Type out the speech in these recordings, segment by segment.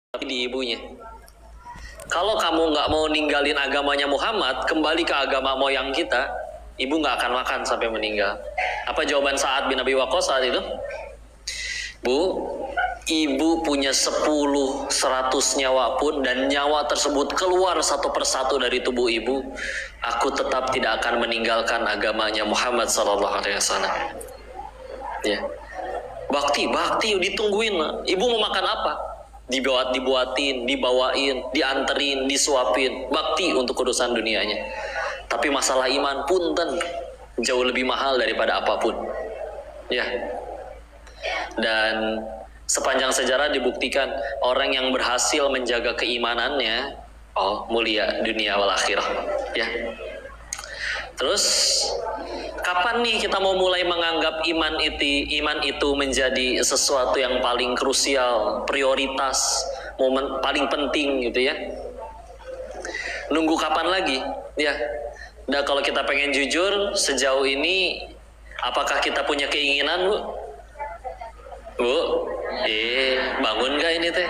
tapi di ibunya. Kalau kamu nggak mau ninggalin agamanya Muhammad, kembali ke agama moyang kita, ibu nggak akan makan sampai meninggal. Apa jawaban Sa'ad bin Abi Waqqas saat itu? Bu, ibu punya 10, 100 nyawa pun, dan nyawa tersebut keluar satu persatu dari tubuh ibu, aku tetap tidak akan meninggalkan agamanya Muhammad SAW. Ya. Bakti ditungguin. Ibu mau makan apa? Dibuatin, dibawain, dianterin, disuapin. Bakti untuk urusan dunianya. Tapi masalah iman punten jauh lebih mahal daripada apapun. Ya. Dan sepanjang sejarah dibuktikan orang yang berhasil menjaga keimanannya, mulia dunia wal akhirah. Ya. Terus kapan nih kita mau mulai menganggap iman itu menjadi sesuatu yang paling krusial, prioritas, momen paling penting gitu ya? Nunggu kapan lagi? Ya. Dan kalau kita pengen jujur, sejauh ini apakah kita punya keinginan, Bu? Bu? Bangun gak ini teh?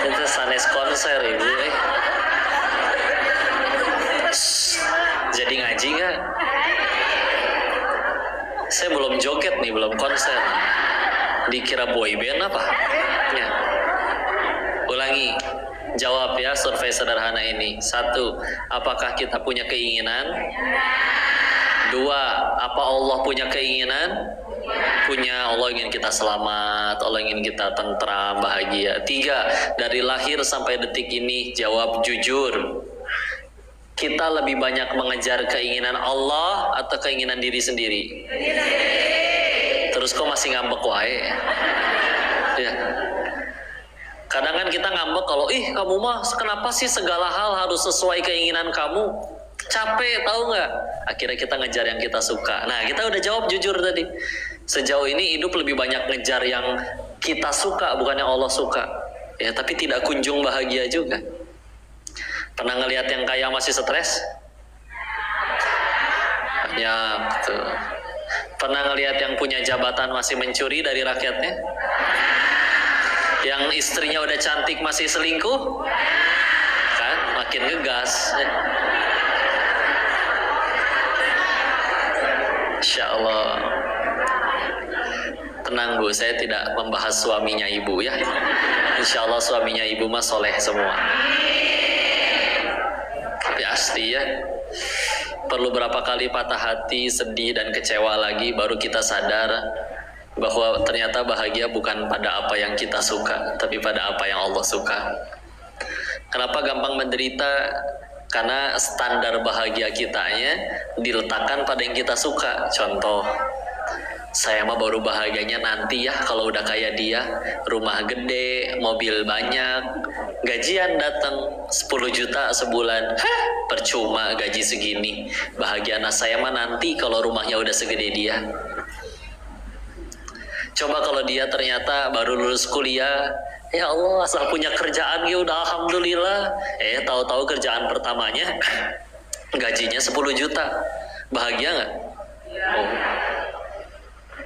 Itu sanes konser ibu. Jadi ngaji gak? Saya belum joget nih, belum konser. Dikira boy band apa? Ya. Ulangi, jawab ya survei sederhana ini. 1, apakah kita punya keinginan? 2, apa Allah punya keinginan? Punya. Allah ingin kita selamat, Allah ingin kita tentram, bahagia. 3, dari lahir sampai detik ini jawab jujur. Kita lebih banyak mengejar keinginan Allah atau keinginan diri sendiri? Terus kok masih ngambek wae? Ya. Kadang kan kita ngambek kalau kamu mah kenapa sih segala hal harus sesuai keinginan kamu? Capek tahu nggak? Akhirnya kita ngejar yang kita suka. Nah, kita udah jawab jujur tadi. Sejauh ini hidup lebih banyak ngejar yang kita suka, bukan yang Allah suka. Ya, tapi tidak kunjung bahagia juga. Pernah ngelihat yang kaya masih stres? Ya, betul. Pernah ngelihat yang punya jabatan masih mencuri dari rakyatnya? Yang istrinya udah cantik masih selingkuh? Kan, makin ngegas. Insya Allah. Tenang Bu, saya tidak membahas suaminya ibu ya. Insya Allah suaminya ibu mah soleh semua. Tapi asli ya, perlu berapa kali patah hati, sedih dan kecewa lagi baru kita sadar bahwa ternyata bahagia bukan pada apa yang kita suka, tapi pada apa yang Allah suka. Kenapa gampang menderita? Karena standar bahagia kitanya diletakkan pada yang kita suka. Contoh, saya mah baru bahagianya nanti ya kalau udah kayak dia, rumah gede, mobil banyak, gajian datang 10 juta sebulan. Percuma gaji segini. Bahagia saya mah nanti kalau rumahnya udah segede dia. Coba kalau dia ternyata baru lulus kuliah, ya Allah asal punya kerjaan ya udah alhamdulillah. Tahu-tahu kerjaan pertamanya gajinya 10 juta. Bahagia nggak?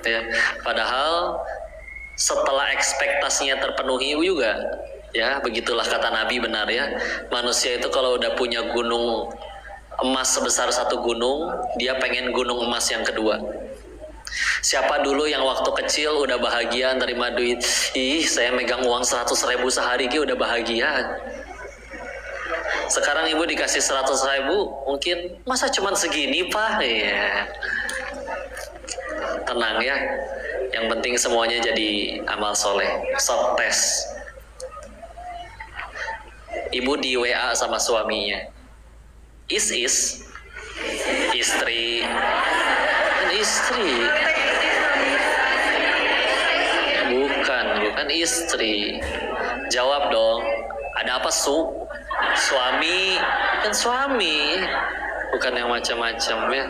Ya, padahal setelah ekspektasinya terpenuhi juga, ya begitulah kata Nabi benar ya. Manusia itu kalau udah punya gunung emas sebesar satu gunung, dia pengen gunung emas yang kedua. Siapa dulu yang waktu kecil udah bahagia nerima duit? Saya megang uang 100.000 sehari udah bahagia. Sekarang ibu dikasih 100.000, mungkin masa cuman segini Pak? Ya. Tenang ya, yang penting semuanya jadi amal soleh. Soft test. Ibu di WA sama suaminya. Istri. Bukan istri. Jawab dong. Ada apa suami? Kan suami. Bukan yang macam-macam ya.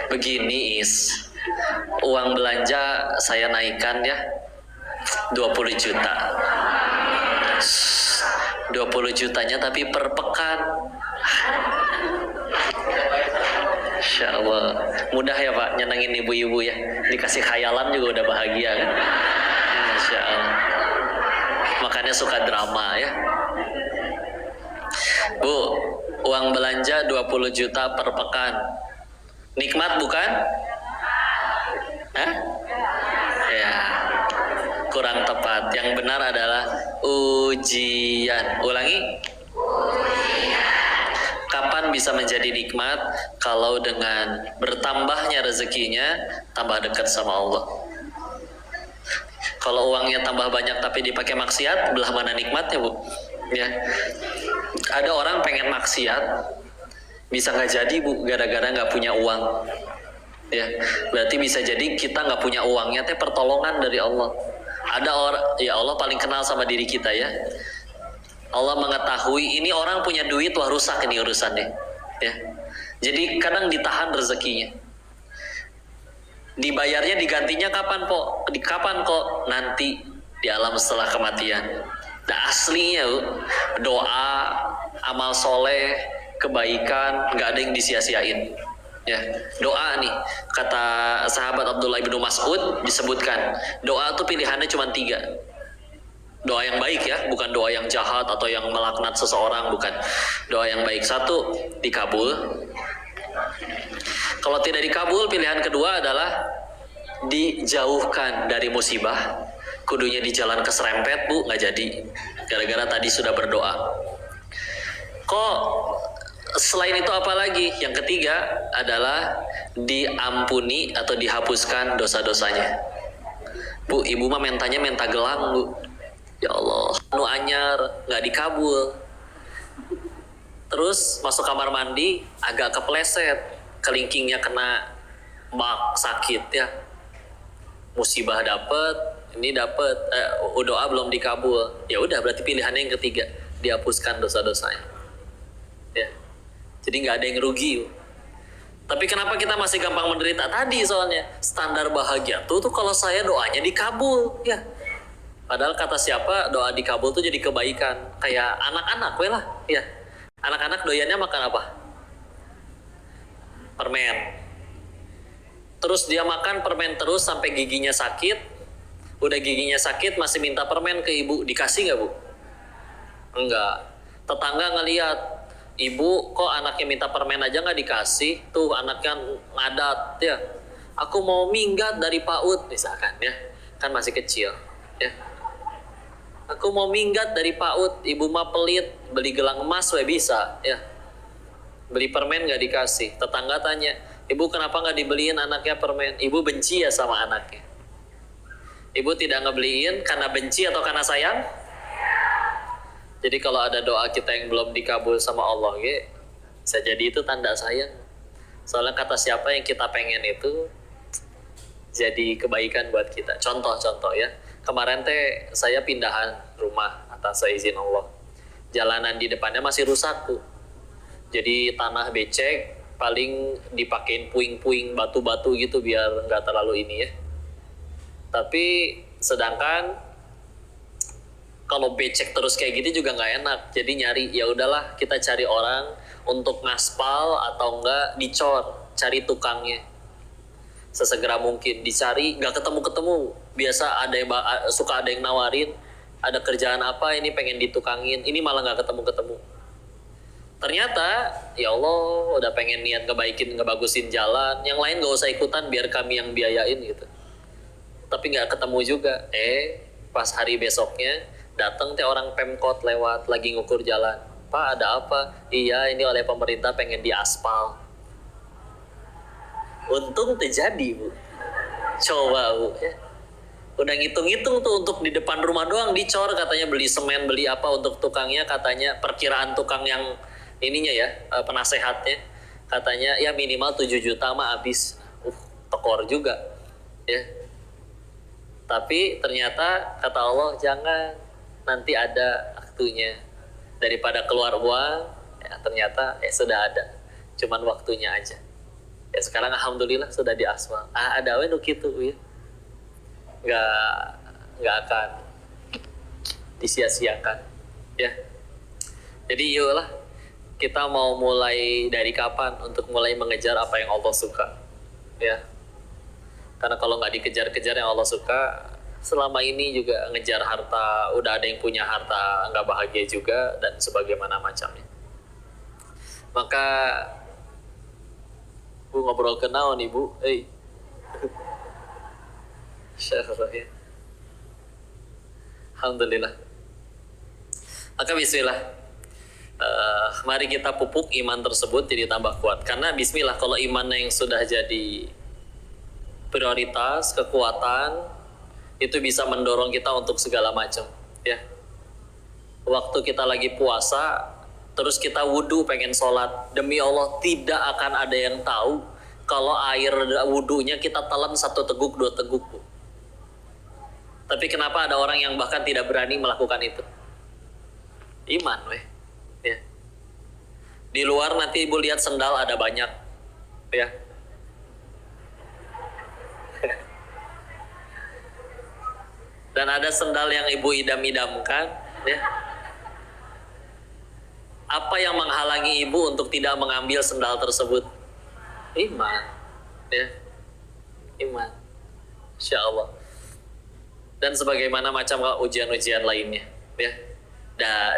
Begini uang belanja saya naikkan ya 20 juta. 20 jutanya tapi per pekan. Masya Allah, mudah ya Pak nyenengin ibu-ibu ya, dikasih khayalan juga udah bahagia kan. Masya Allah, makanya suka drama ya. Bu, uang belanja 20 juta per pekan, nikmat bukan? Hah? Ya, kurang tepat. Yang benar adalah ujian. Ulangi. Kapan bisa menjadi nikmat? Kalau dengan bertambahnya rezekinya, tambah dekat sama Allah. Kalau uangnya tambah banyak tapi dipakai maksiat, belah mana nikmatnya Bu? Ya, ada orang pengen maksiat, bisa nggak jadi Bu, gara-gara nggak punya uang. Ya, berarti bisa jadi kita nggak punya uangnya, teh pertolongan dari Allah. Ada orang, ya Allah paling kenal sama diri kita ya. Allah mengetahui ini orang punya duit, wah rusak ini urusannya. Ya, jadi kadang ditahan rezekinya. Dibayarnya digantinya kapan Po? Kapan kok? Nanti di alam setelah kematian. Nah, aslinya doa, amal soleh, kebaikan nggak ada yang disia-siain. Ya, doa nih kata sahabat Abdullah bin Mas'ud disebutkan doa tuh pilihannya cuma 3. Doa yang baik ya, bukan doa yang jahat atau yang melaknat seseorang, bukan. Doa yang baik. 1, dikabul. Kalau tidak dikabul, pilihan kedua adalah dijauhkan dari musibah. Kudunya di jalan keserempet Bu, nggak jadi. Gara-gara tadi sudah berdoa. Kok selain itu apa lagi? Yang ketiga adalah diampuni atau dihapuskan dosa-dosanya. Bu, ibu mah mentanya menta gelang Bu. Ya Allah, anu anyar, nggak dikabul. Terus masuk kamar mandi, agak kepleset, kelingkingnya kena bak, sakit ya. Musibah dapet, ini dapet, doa belum dikabul. Ya udah, berarti pilihannya yang ketiga, dihapuskan dosa-dosanya. Ya, jadi nggak ada yang rugi. Tapi kenapa kita masih gampang menderita? Tadi soalnya standar bahagia tuh kalau saya doanya dikabul, ya. Padahal kata siapa doa dikabul tuh jadi kebaikan. Kayak anak-anak we lah, ya. Anak-anak doyannya makan apa? Permen. Terus dia makan permen terus sampai giginya sakit. Udah giginya sakit masih minta permen ke ibu, dikasih nggak Bu? Enggak. Tetangga ngelihat, ibu kok anaknya minta permen aja nggak dikasih, tuh anaknya ngadat ya. Aku mau minggat dari PAUD misalkan ya, kan masih kecil ya. Aku mau minggat dari PAUD, ibu mah pelit, beli gelang emas we bisa ya. Beli permen nggak dikasih. Tetangga tanya, ibu kenapa nggak dibeliin anaknya permen? Ibu benci ya sama anaknya. Ibu tidak ngebeliin karena benci atau karena sayang? Jadi kalau ada doa kita yang belum dikabul sama Allah, bisa jadi itu tanda sayang. Soalnya kata siapa yang kita pengen itu jadi kebaikan buat kita. Contoh ya. Kemarin teh saya pindahan rumah atas izin Allah. Jalanan di depannya masih rusak Bu. Jadi tanah becek, paling dipakein puing-puing batu-batu gitu biar nggak terlalu ini ya. Tapi sedangkan kalau becek terus kayak gitu juga nggak enak. Jadi nyari, ya udahlah kita cari orang untuk ngaspal atau enggak dicor, cari tukangnya sesegera mungkin. Dicari nggak ketemu. Biasa suka ada yang nawarin, ada kerjaan apa ini pengen ditukangin, ini malah nggak ketemu. Ternyata ya Allah udah pengen niat ngebagusin jalan, yang lain nggak usah ikutan biar kami yang biayain gitu. Tapi nggak ketemu juga. Pas hari besoknya datang teh orang Pemkot lewat lagi ngukur jalan. Pak, ada apa? Iya, ini oleh pemerintah pengen diaspal. Untung terjadi Bu. Coba Bu ya. Udah ngitung-ngitung tuh untuk di depan rumah doang dicor, katanya beli semen, beli apa untuk tukangnya, katanya perkiraan tukang yang ininya ya, penasehatnya katanya ya minimal 7 juta mah habis. Tekor juga ya. Tapi ternyata kata Allah jangan, nanti ada waktunya. Daripada keluar uang ya, ternyata sudah ada, cuman waktunya aja ya. Sekarang alhamdulillah sudah diaspal. Ada we nu kitu ya, nggak akan disia-siakan ya. Jadi iyalah kita mau mulai dari kapan untuk mulai mengejar apa yang Allah suka? Ya, karena kalau nggak dikejar-kejar yang Allah suka, selama ini juga ngejar harta, udah ada yang punya harta nggak bahagia juga dan sebagaimana macamnya. Maka Bu ngobrol ke naon Ibu? Ya. Alhamdulillah. Maka bismillah. Mari kita pupuk iman tersebut jadi tambah kuat. Karena bismillah kalau iman yang sudah jadi prioritas, kekuatan, itu bisa mendorong kita untuk segala macam, ya. Waktu kita lagi puasa, terus kita wudhu pengen sholat, demi Allah tidak akan ada yang tahu kalau air wudhunya kita telan 1 teguk 2 teguk. Tapi kenapa ada orang yang bahkan tidak berani melakukan itu? Iman, weh. Ya. Di luar nanti Ibu lihat sendal ada banyak, ya. Dan ada sendal yang Ibu idam-idamkan, ya. Apa yang menghalangi Ibu untuk tidak mengambil sendal tersebut? Iman, ya. Iman, Insya Allah. Dan sebagaimana macam ujian-ujian lainnya, ya.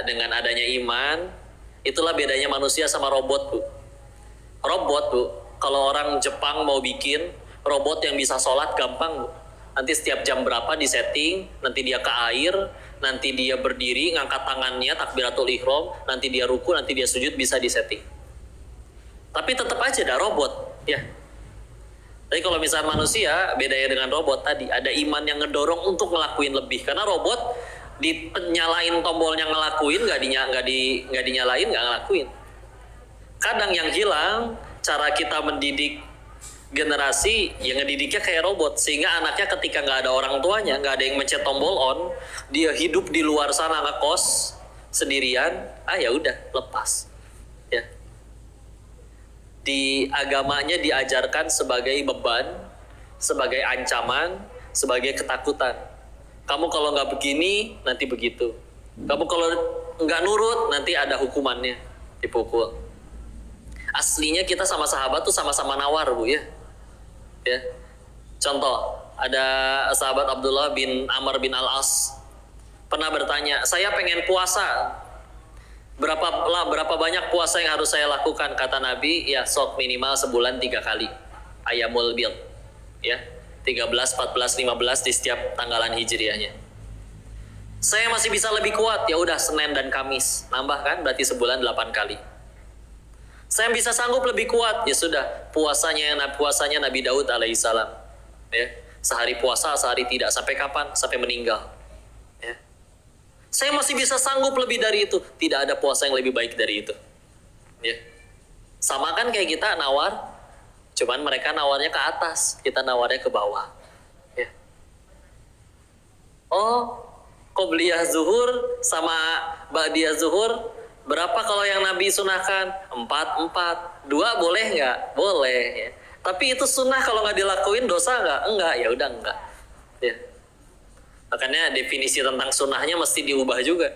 Dengan adanya iman, itulah bedanya manusia sama robot, Bu. Robot, Bu, kalau orang Jepang mau bikin robot yang bisa sholat gampang, Bu. Nanti setiap jam berapa disetting, nanti dia ke air, nanti dia berdiri, ngangkat tangannya, takbiratul ihram, nanti dia ruku, nanti dia sujud, bisa disetting. Tapi tetap aja ada robot, ya. Tapi kalau misalnya manusia, bedanya dengan robot tadi, ada iman yang ngedorong untuk ngelakuin lebih. Karena robot dinyalain tombolnya ngelakuin, nggak dinyalain, nggak ngelakuin. Kadang yang hilang, cara kita mendidik generasi yang ngedidiknya kayak robot, sehingga anaknya ketika nggak ada orang tuanya, nggak ada yang mencet tombol on, dia hidup di luar sana ngekos sendirian, ya udah lepas, ya. Di agamanya diajarkan sebagai beban, sebagai ancaman, sebagai ketakutan. Kamu kalau nggak begini nanti begitu, kamu kalau nggak nurut nanti ada hukumannya, dipukul. Aslinya kita sama sahabat tuh sama-sama nawar, Bu, ya. Ya. Contoh, ada sahabat Abdullah bin Amr bin Al-As pernah bertanya, saya pengen puasa, berapa banyak puasa yang harus saya lakukan? Kata Nabi, ya sok minimal sebulan 3 kali, ayamul bid, ya, 13, 14, 15 di setiap tanggalan hijriahnya. Saya masih bisa lebih kuat, ya udah Senin dan Kamis, nambah kan, berarti sebulan 8 kali. Saya bisa sanggup lebih kuat, ya sudah puasanya Nabi Daud alaihissalam, ya, sehari puasa sehari tidak, sampai kapan? Sampai meninggal, ya. Saya masih bisa sanggup lebih dari itu, tidak ada puasa yang lebih baik dari itu, ya. Sama kan kayak kita nawar, cuman mereka nawarnya ke atas, kita nawarnya ke bawah, ya. Oh, qobliyah zuhur sama ba'diyah zuhur berapa kalau yang Nabi sunahkan? 4, 2 boleh nggak? Boleh, ya. Tapi itu sunnah, kalau nggak dilakuin dosa nggak? Enggak, ya udah enggak, ya. Makanya definisi tentang sunnahnya mesti diubah juga.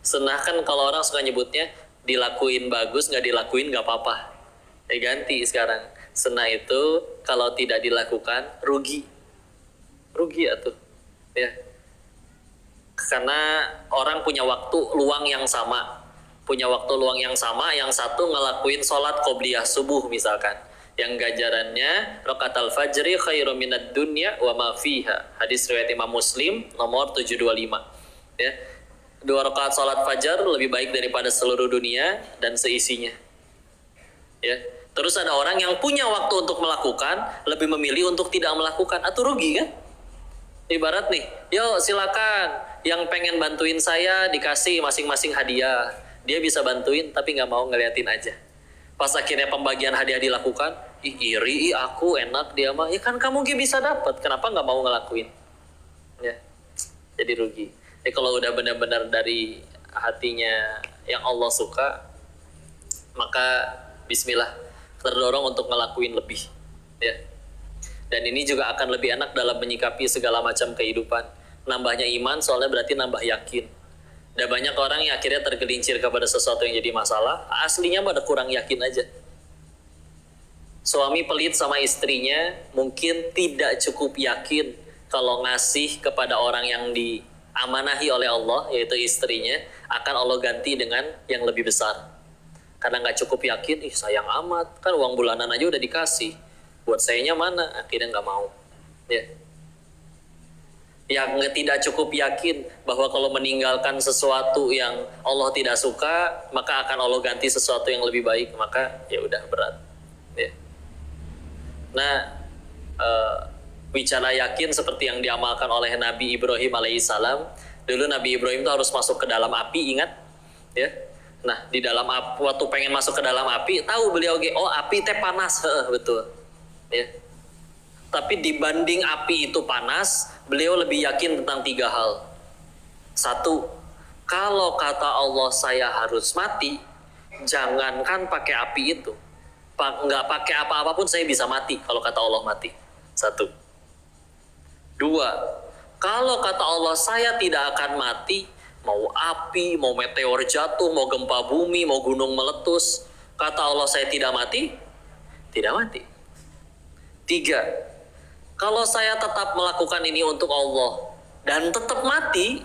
Sunnah kan kalau orang suka nyebutnya dilakuin bagus, nggak dilakuin nggak apa-apa. Ganti sekarang. Sunnah itu kalau tidak dilakukan rugi atuh, ya. Karena orang punya waktu luang yang sama. Yang satu ngelakuin sholat qobliyah subuh misalkan, yang ganjarannya rakaat fajri khairum minad dunya wa ma fiha. Hadis riwayat Imam Muslim nomor 725. Ya. 2 rakaat sholat fajar lebih baik daripada seluruh dunia dan seisinya. Ya. Terus ada orang yang punya waktu untuk melakukan, lebih memilih untuk tidak melakukan, atau rugi kan? Ibarat nih, yuk silakan yang pengen bantuin saya dikasih masing-masing hadiah. Dia bisa bantuin tapi nggak mau ngeliatin aja. Pas akhirnya pembagian hadiah dilakukan, iri aku, enak dia mah. Ya kan kamu bisa dapat, kenapa nggak mau ngelakuin? Ya, jadi rugi. Kalau udah benar-benar dari hatinya yang Allah suka, maka bismillah, terdorong untuk ngelakuin lebih, ya. Dan ini juga akan lebih enak dalam menyikapi segala macam kehidupan. Nambahnya iman soalnya berarti nambah yakin. Dan banyak orang yang akhirnya tergelincir kepada sesuatu yang jadi masalah, aslinya pada kurang yakin aja. Suami pelit sama istrinya, mungkin tidak cukup yakin kalau ngasih kepada orang yang diamanahi oleh Allah, yaitu istrinya, akan Allah ganti dengan yang lebih besar. Karena nggak cukup yakin, sayang amat, kan uang bulanan aja udah dikasih, buat sayanya mana, akhirnya nggak mau. Ya. Yang tidak cukup yakin bahwa kalau meninggalkan sesuatu yang Allah tidak suka, maka akan Allah ganti sesuatu yang lebih baik, maka ya udah berat. Ya. Nah, bicara yakin seperti yang diamalkan oleh Nabi Ibrahim alaihissalam. Dulu Nabi Ibrahim itu harus masuk ke dalam api, ingat? Ya. Nah, di dalam api, waktu pengen masuk ke dalam api, tahu beliau, oh api teh panas, betul. Ya. Tapi dibanding api itu panas, beliau lebih yakin tentang 3 hal. 1, kalau kata Allah saya harus mati, jangankan pakai api itu, nggak pakai apa-apa pun saya bisa mati kalau kata Allah mati. 1. 2, kalau kata Allah saya tidak akan mati, mau api, mau meteor jatuh, mau gempa bumi, mau gunung meletus, kata Allah saya tidak mati, tidak mati. 3, kalau saya tetap melakukan ini untuk Allah dan tetap mati,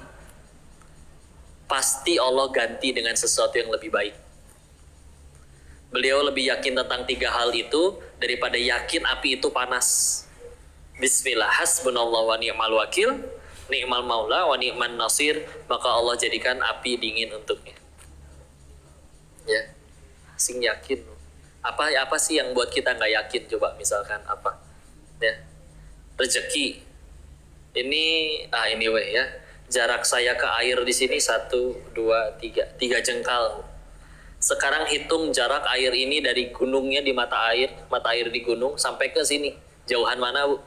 pasti Allah ganti dengan sesuatu yang lebih baik. Beliau lebih yakin tentang 3 hal itu daripada yakin api itu panas. Bismillah, hasbunallah wa ni'mal wakil, ni'mal maula wa ni'man nasir, maka Allah jadikan api dingin untuknya. Ya, asing yakin. Apa sih yang buat kita nggak yakin? Coba misalkan apa? Ya, rezeki. Ini weh ya. Jarak saya ke air di sini 1, 2, 3 jengkal. Sekarang hitung jarak air ini dari gunungnya di mata air di gunung sampai ke sini. Jauhan mana, Bu?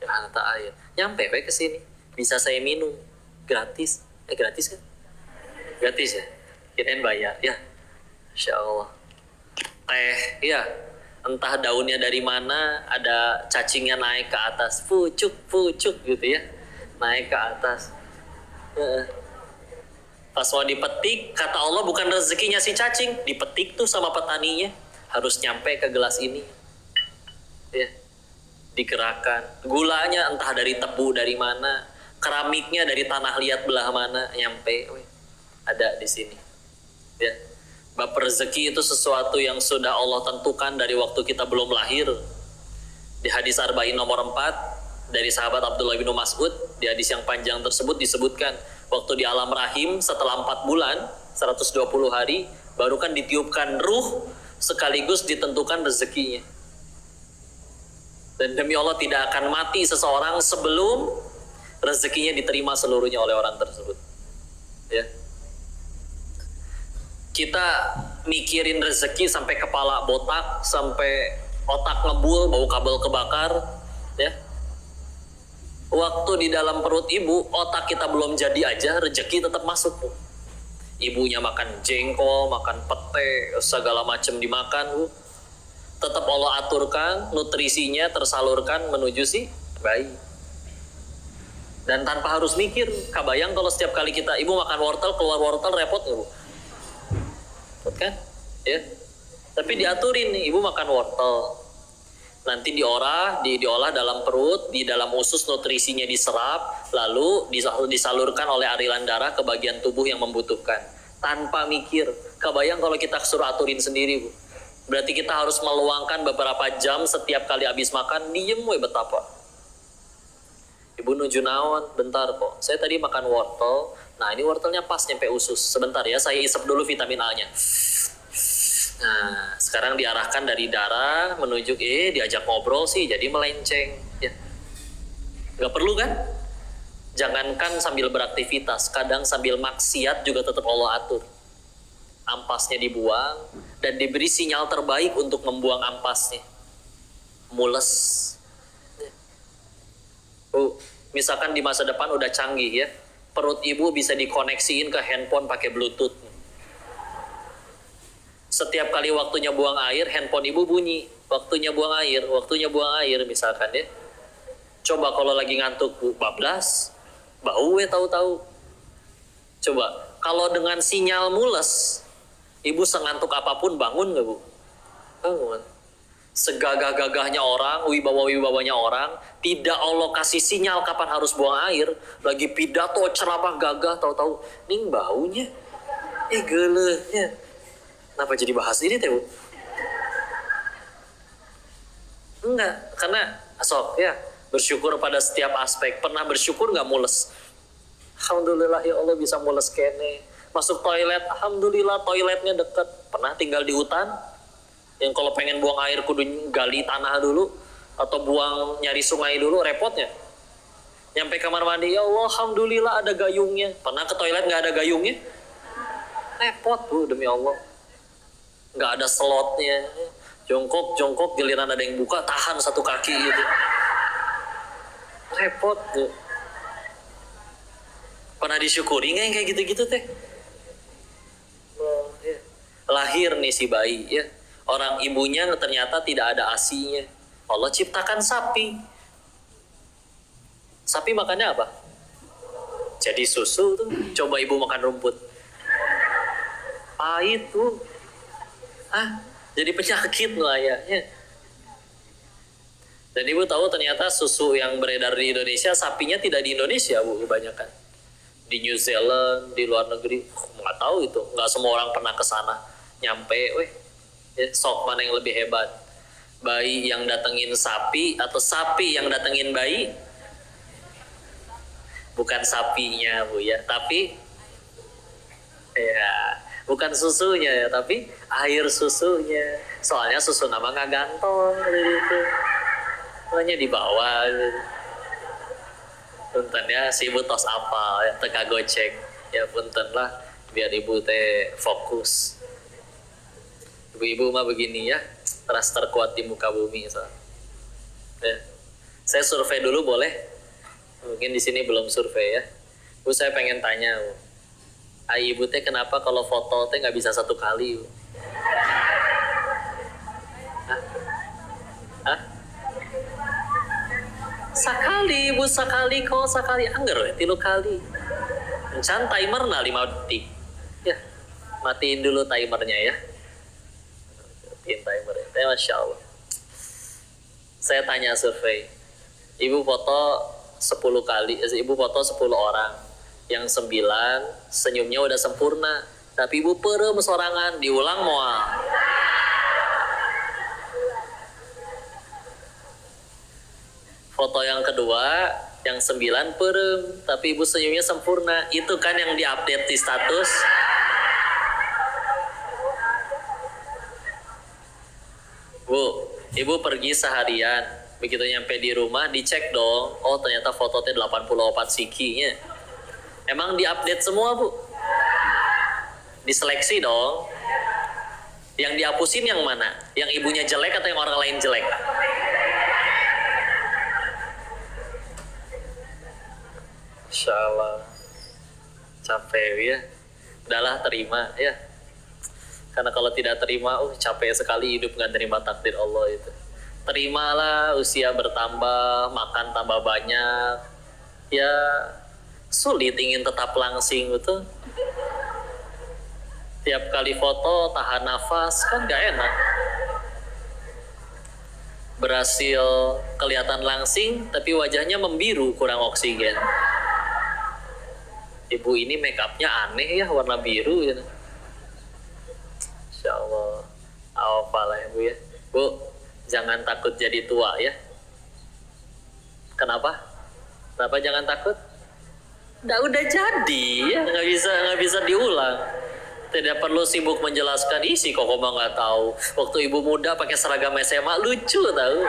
Jauhan mata air. Nyampe ke sini. Bisa saya minum gratis. Gratis kan? Gratis ya? Kirain bayar. Ya. Insya Allah. Teh, ya. Entah daunnya dari mana, ada cacingnya naik ke atas, pucuk gitu ya, naik ke atas. Pas mau dipetik, kata Allah bukan rezekinya si cacing, dipetik tuh sama petaninya, harus nyampe ke gelas ini. Ya, digerakkan. Gulanya entah dari tebu dari mana, keramiknya dari tanah liat belah mana, nyampe, ada di sini. Ya. Bab rezeki itu sesuatu yang sudah Allah tentukan dari waktu kita belum lahir. Di hadis Arba'in nomor 4 dari sahabat Abdullah bin Mas'ud, di hadis yang panjang tersebut disebutkan, waktu di alam rahim setelah 4 bulan 120 hari baru kan ditiupkan ruh, sekaligus ditentukan rezekinya. Dan demi Allah tidak akan mati seseorang sebelum rezekinya diterima seluruhnya oleh orang tersebut. Ya. Kita mikirin rezeki sampai kepala botak, sampai otak ngebul, bau kabel kebakar, ya. Waktu di dalam perut ibu, otak kita belum jadi aja, rezeki tetap masuk, Bu. Ibunya makan jengkol, makan pete, segala macam dimakan, Bu. Tetap Allah aturkan, nutrisinya tersalurkan menuju si bayi. Dan tanpa harus mikir, kabayang kalau setiap kali kita, ibu makan wortel, keluar wortel, repot nggak, Bu? Kan ya, tapi diaturin nih, ibu makan wortel, nanti diolah dalam perut, di dalam usus nutrisinya diserap, lalu disalurkan oleh aliran darah ke bagian tubuh yang membutuhkan, tanpa mikir. Kebayang kalau kita suruh aturin sendiri, Bu, berarti kita harus meluangkan beberapa jam setiap kali habis makan, diem betapa. Ibu nuju naon, bentar kok, saya tadi makan wortel. Nah ini wortelnya pas nyampe usus, sebentar ya, saya isep dulu vitamin A nya. Nah sekarang diarahkan dari darah menuju diajak ngobrol sih jadi melenceng ya. Gak perlu kan? Jangankan sambil beraktivitas, kadang sambil maksiat juga tetap Allah atur. Ampasnya dibuang dan diberi sinyal terbaik untuk membuang ampasnya, mules. Misalkan di masa depan udah canggih ya, perut ibu bisa dikoneksiin ke handphone pakai bluetooth. Setiap kali waktunya buang air, handphone ibu bunyi, waktunya buang air misalkan ya. Coba kalau lagi ngantuk, Bu, bablas, bau tahu-tahu. Coba, kalau dengan sinyal mules, ibu sengantuk apapun bangun nggak bu? Bangun. Segagah-gagahnya orang, wibawa-wibawanya orang, tidak Allah kasih sinyal kapan harus buang air, lagi pidato ceramah gagah, tahu-tahu ning baunya, gelehnya. Kenapa jadi bahas ini teh bu? Enggak, karena sok ya bersyukur pada setiap aspek. Pernah bersyukur nggak mules? Alhamdulillah ya Allah bisa mules kene. Masuk toilet, alhamdulillah toiletnya dekat. Pernah tinggal di hutan? Yang kalau pengen buang air kudu gali tanah dulu atau buang nyari sungai dulu, repotnya. Nyampe kamar mandi, ya Allah alhamdulillah ada gayungnya. Pernah ke toilet nggak ada gayungnya? Repot tuh demi Allah. Nggak ada slotnya. Jongkok giliran ada yang buka tahan satu kaki gitu. Repot tuh. Pernah disyukuri nggak yang kayak gitu-gitu teh? Oh, ya. Lahir nih si bayi ya. Orang ibunya ternyata tidak ada asinya. Allah ciptakan sapi. Sapi makannya apa? Jadi susu tuh. Coba ibu makan rumput. Pahit tuh. Jadi penyakit ya. Dan ibu tahu ternyata susu yang beredar di Indonesia, sapinya tidak di Indonesia bu, kebanyakan. Di New Zealand, di luar negeri. Nggak tahu itu. Nggak semua orang pernah ke sana. Nyampe, sok mana yang lebih hebat, bayi yang datengin sapi atau sapi yang datengin bayi? Bukan sapinya bu ya, tapi ya bukan susunya ya, tapi air susunya. Soalnya susu nama nggak gantong gitu, makanya dibawa gitu. Punten ya, si ibu tos apal ya, teka gocek ya punten lah, biar ibu teh fokus. Ibu-ibu mah begini ya, ras terkuat di muka bumi. Ya. Saya survei dulu boleh? Mungkin di sini belum survei ya. Bu, saya pengen tanya, Bu. Ibu teh kenapa kalau foto teh nggak bisa satu kali? Bu? Hah? Sakali, Bu, sakali kok, sakali angger, 3 kali. Encan timer 5 detik. Ya, matiin dulu timernya ya. Timer ya, Masya Allah. Saya tanya survei, ibu foto 10 kali, ibu foto 10 orang, yang 9 senyumnya udah sempurna, tapi ibu perem sorangan, diulang moal. Foto yang kedua, yang 9 perem, tapi ibu senyumnya sempurna, itu kan yang diupdate di status. Bu, ibu pergi seharian, begitu nyampe di rumah dicek dong, oh ternyata fotonya 84 sikinya. Emang diupdate semua bu? Diseleksi dong. Yang dihapusin yang mana? Yang ibunya jelek atau yang orang lain jelek? Insya Allah. Capek ya. Udahlah terima ya. Karena kalau tidak terima, capek sekali hidup nggak terima takdir Allah itu. Terimalah usia bertambah, makan tambah banyak. Ya sulit ingin tetap langsing gitu. Tiap kali foto tahan nafas kan nggak enak. Berhasil kelihatan langsing, tapi wajahnya membiru, kurang oksigen. Ibu ini make upnya aneh ya, warna biru gitu. Insya Allah, apalah ya bu ya. Bu, jangan takut jadi tua ya. Kenapa? Kenapa jangan takut? Udah jadi ya, nggak bisa diulang. Tidak perlu sibuk menjelaskan isi kok mah nggak tahu. Waktu ibu muda pakai seragam SMA lucu tahu.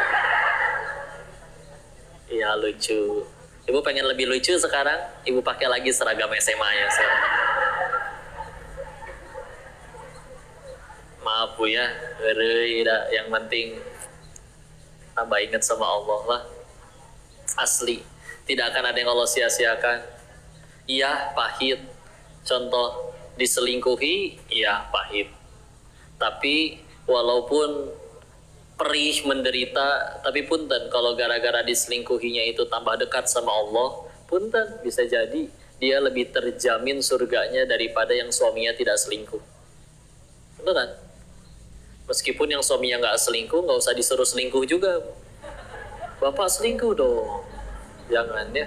Iya lucu. Ibu pengen lebih lucu sekarang, ibu pakai lagi seragam SMA-nya sekarang. Maaf bu ya, yang penting tambah ingat sama Allah lah. Asli, tidak akan ada yang Allah sia-siakan. Iya pahit, contoh diselingkuhi, iya pahit. Tapi walaupun perih menderita, tapi punten kalau gara-gara diselingkuhinya itu tambah dekat sama Allah, punten bisa jadi dia lebih terjamin surganya daripada yang suaminya tidak selingkuh. Beneran? Meskipun yang suaminya nggak selingkuh, nggak usah disuruh selingkuh juga. Bapak selingkuh dong, jangan ya.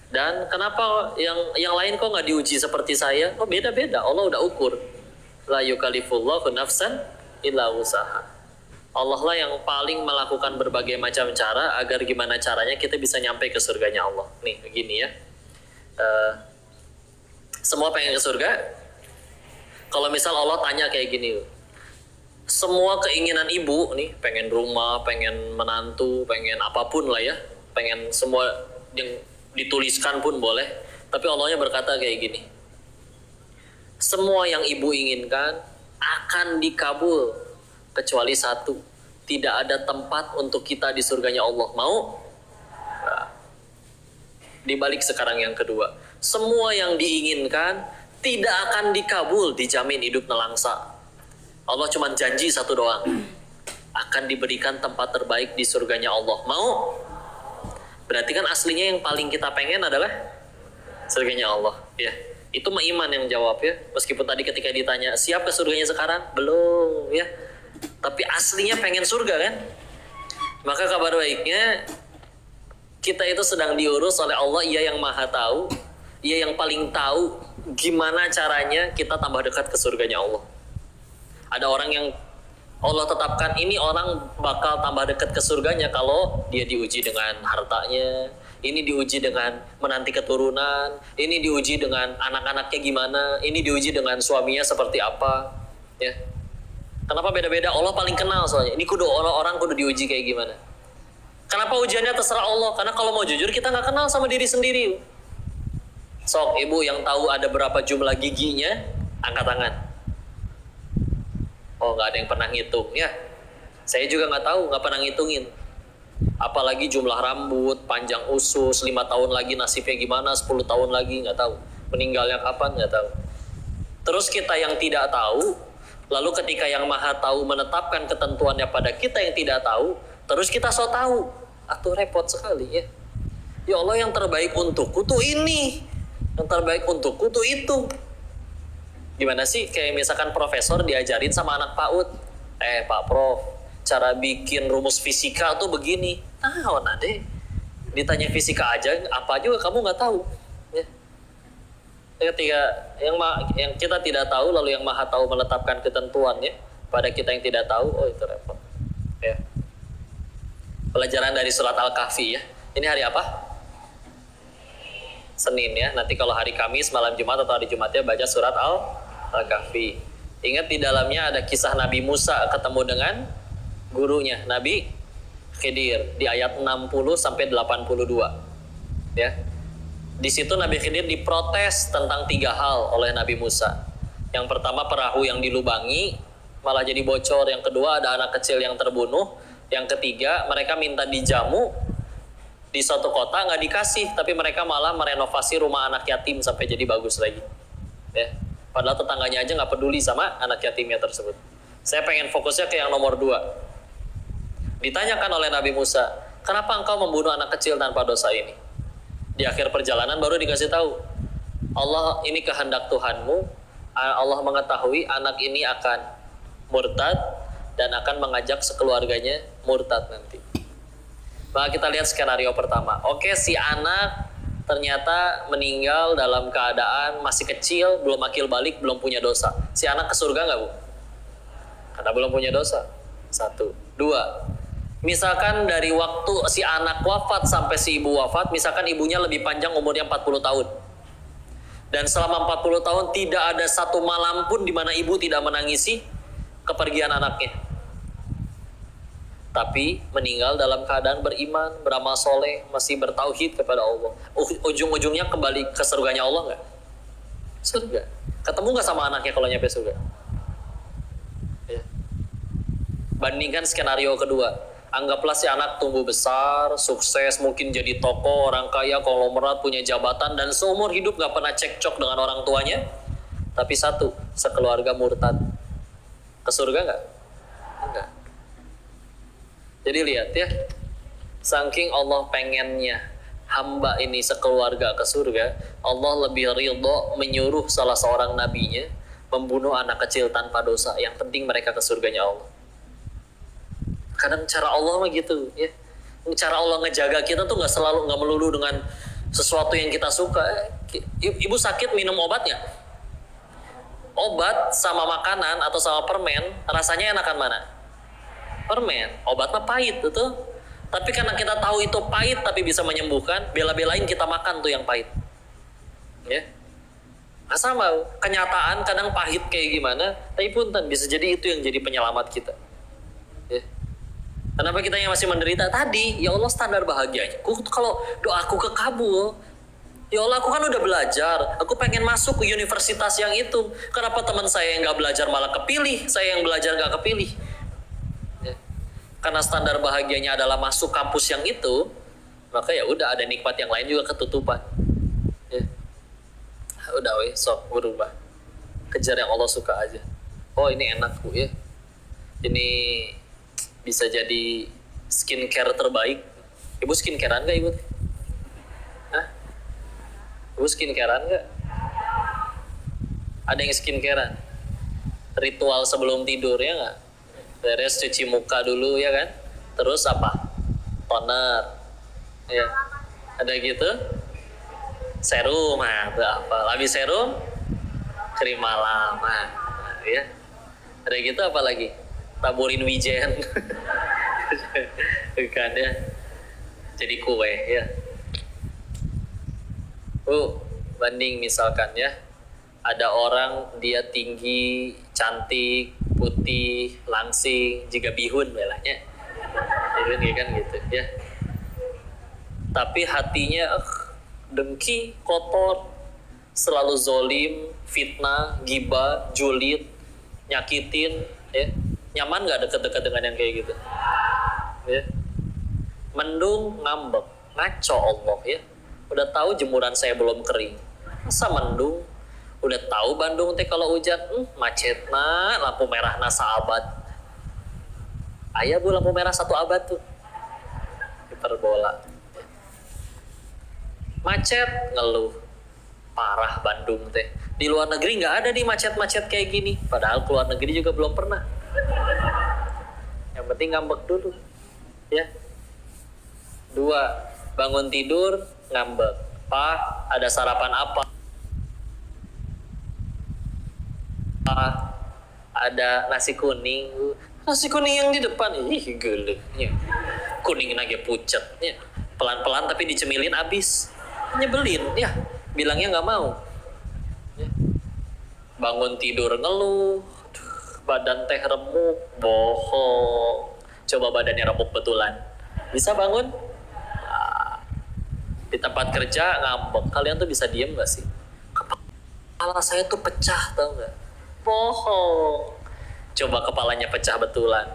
Dan kenapa yang lain kok nggak diuji seperti saya? Oh beda-beda, Allah udah ukur. La yukallifullahu nafsan illa usaha. Allah lah yang paling melakukan berbagai macam cara agar gimana caranya kita bisa nyampe ke surganya Allah. Nih begini ya, semua pengen ke surga. Kalau misal Allah tanya kayak gini, semua keinginan ibu nih, pengen rumah, pengen menantu, pengen apapun lah ya, pengen semua yang dituliskan pun boleh. Tapi Allahnya berkata kayak gini, semua yang ibu inginkan akan dikabul kecuali satu, tidak ada tempat untuk kita di surganya Allah. Mau? Nah, dibalik sekarang yang kedua, semua yang diinginkan tidak akan dikabul, dijamin hidup nelangsa. Allah cuma janji satu doang, akan diberikan tempat terbaik di surganya Allah. Mau? Berarti kan aslinya yang paling kita pengen adalah surganya Allah ya. Itu mah iman yang jawab ya. Meskipun tadi ketika ditanya siap ke surganya sekarang, belum ya, tapi aslinya pengen surga kan. Maka kabar baiknya kita itu sedang diurus oleh Allah. Ia yang maha tahu, Ia yang paling tahu gimana caranya kita tambah dekat ke surganya Allah. Ada orang yang Allah tetapkan ini orang bakal tambah dekat ke surganya kalau dia diuji dengan hartanya, ini diuji dengan menanti keturunan, ini diuji dengan anak-anaknya gimana, ini diuji dengan suaminya seperti apa ya. Kenapa beda-beda? Allah paling kenal soalnya. Ini kudu orang kudu diuji kayak gimana. Kenapa ujiannya terserah Allah? Karena kalau mau jujur kita nggak kenal sama diri sendiri. Sok ibu yang tahu ada berapa jumlah giginya, angkat tangan. Oh nggak ada yang pernah ngitung ya. Saya juga nggak tahu, nggak pernah ngitungin. Apalagi jumlah rambut, panjang usus, 5 tahun lagi nasibnya gimana, 10 tahun lagi nggak tahu. Meninggalnya kapan nggak tahu. Terus kita yang tidak tahu, lalu ketika yang maha tahu menetapkan ketentuannya pada kita yang tidak tahu, terus kita so tahu. Atuh repot sekali ya. Ya Allah, yang terbaik untukku tuh ini, yang terbaik untukku tuh itu. Gimana sih kayak misalkan profesor diajarin sama anak PAUD, Pak Prof, cara bikin rumus fisika tuh begini. Tahu nade, ditanya fisika aja apa juga kamu nggak tahu ya. Ketika yang kita tidak tahu lalu yang maha tahu menetapkan ketentuannya pada kita yang tidak tahu, oh itu repot ya. Pelajaran dari surat Al-Kahfi ya. Ini hari apa? Senin ya. Nanti kalau hari Kamis malam Jumat atau hari Jumatnya baca surat Al-Kahfi. Ingat di dalamnya ada kisah Nabi Musa ketemu dengan gurunya Nabi Khidir di ayat 60 sampai 82 ya. Di situ Nabi Khidir diprotes tentang 3 hal oleh Nabi Musa. Yang pertama, perahu yang dilubangi malah jadi bocor. Yang kedua, ada anak kecil yang terbunuh. Yang ketiga, mereka minta dijamu di suatu kota, nggak dikasih, tapi mereka malah merenovasi rumah anak yatim sampai jadi bagus lagi ya. Padahal tetangganya aja nggak peduli sama anak yatimnya tersebut. Saya pengen fokusnya ke yang nomor 2. Ditanyakan oleh Nabi Musa, kenapa engkau membunuh anak kecil tanpa dosa ini? Di akhir perjalanan baru dikasih tahu, Allah, ini kehendak Tuhanmu. Allah mengetahui anak ini akan murtad dan akan mengajak sekeluarganya murtad nanti. Maka kita lihat skenario pertama. Oke, si anak ternyata meninggal dalam keadaan masih kecil, belum akil balik, belum punya dosa. Si anak ke surga nggak, Bu? Karena belum punya dosa. 1. 2. Misalkan dari waktu si anak wafat sampai si ibu wafat, misalkan ibunya lebih panjang umurnya 40 tahun. Dan selama 40 tahun tidak ada satu malam pun di mana ibu tidak menangisi kepergian anaknya. Tapi meninggal dalam keadaan beriman, beramal soleh, masih bertauhid kepada Allah. Ujung-ujungnya kembali ke surganya Allah nggak? Surga. Ketemu nggak sama anaknya kalau nyampe surga? Ya. Bandingkan skenario kedua. Anggaplah si anak tumbuh besar, sukses, mungkin jadi tokoh, orang kaya, konglomerat, punya jabatan, dan seumur hidup nggak pernah cekcok dengan orang tuanya. Tapi satu, sekeluarga murtad. Ke surga nggak? Enggak. Jadi lihat ya, saking Allah pengennya hamba ini sekeluarga ke surga, Allah lebih ridho menyuruh salah seorang nabinya membunuh anak kecil tanpa dosa. Yang penting mereka ke surganya Allah. Kadang cara Allah mah gitu ya. Cara Allah ngejaga kita tuh nggak melulu dengan sesuatu yang kita suka. Ibu sakit minum obatnya. Obat sama makanan atau sama permen rasanya enakan mana? Permen. Obat mah pahit tuh. Tapi karena kita tahu itu pahit tapi bisa menyembuhkan, bela-belain kita makan tuh yang pahit. Ya. Nah, sama kenyataan kadang pahit kayak gimana, tapi punten bisa jadi itu yang jadi penyelamat kita. Ya. Kenapa kita yang masih menderita tadi? Ya Allah, standar bahagianya. Kalau doaku kekabul, ya Allah, aku kan udah belajar, aku pengen masuk ke universitas yang itu. Kenapa teman saya yang nggak belajar malah kepilih, saya yang belajar nggak kepilih? Ya. Karena standar bahagianya adalah masuk kampus yang itu, maka ya udah ada nikmat yang lain juga ketutupan. Ya. Udah sok berubah, kejar yang Allah suka aja. Oh ini enak Bu ya, ini bisa jadi skincare terbaik. Ibu skincarean gak ibu? Hah? Ibu skincarean gak? Ada yang skincarean? Ritual sebelum tidur ya gak? Beres cuci muka dulu ya kan? Terus apa? Toner ya. Ada gitu? Serum, apa? Habis serum, krim malam, ya. Ada gitu apa lagi? Taburin wijen, kan ya. Jadi kue ya. Banding misalkan ya, ada orang dia tinggi, cantik, putih, langsing, juga bihun belahnya, ya kan gitu ya. Tapi hatinya dengki, kotor, selalu zolim, fitnah, gibah, julid, nyakitin, ya. Nyaman gak deket-deket dengan yang kayak gitu? Ya. Mendung, ngambek, ngaco Allah ya. Udah tahu jemuran saya belum kering, masa mendung? Udah tahu Bandung teh kalau hujan, macetna, lampu merah nasa abad. Ayah Bu lampu merah 1 abad tuh. Hiperbola. Macet, ngeluh. Parah Bandung teh. Di luar negeri nggak ada nih macet-macet kayak gini. Padahal keluar negeri juga belum pernah. Yang penting ngambek dulu. Ya. 2, bangun tidur, ngambek. Pak, ada sarapan apa? Pak, ada nasi kuning. Nasi kuning yang di depan. Ih, geleknya. Kuning lagi pucet. Ya. Pelan-pelan tapi dicemilin abis. Nyebelin, ya. Bilangnya nggak mau. Ya. Bangun tidur ngeluh, badan teh remuk, bohong. Coba badannya remuk betulan, bisa bangun? Di tempat kerja ngambek. Kalian tuh bisa diem nggak sih? Kepala saya tuh pecah, tau nggak? Bohong. Coba kepalanya pecah betulan.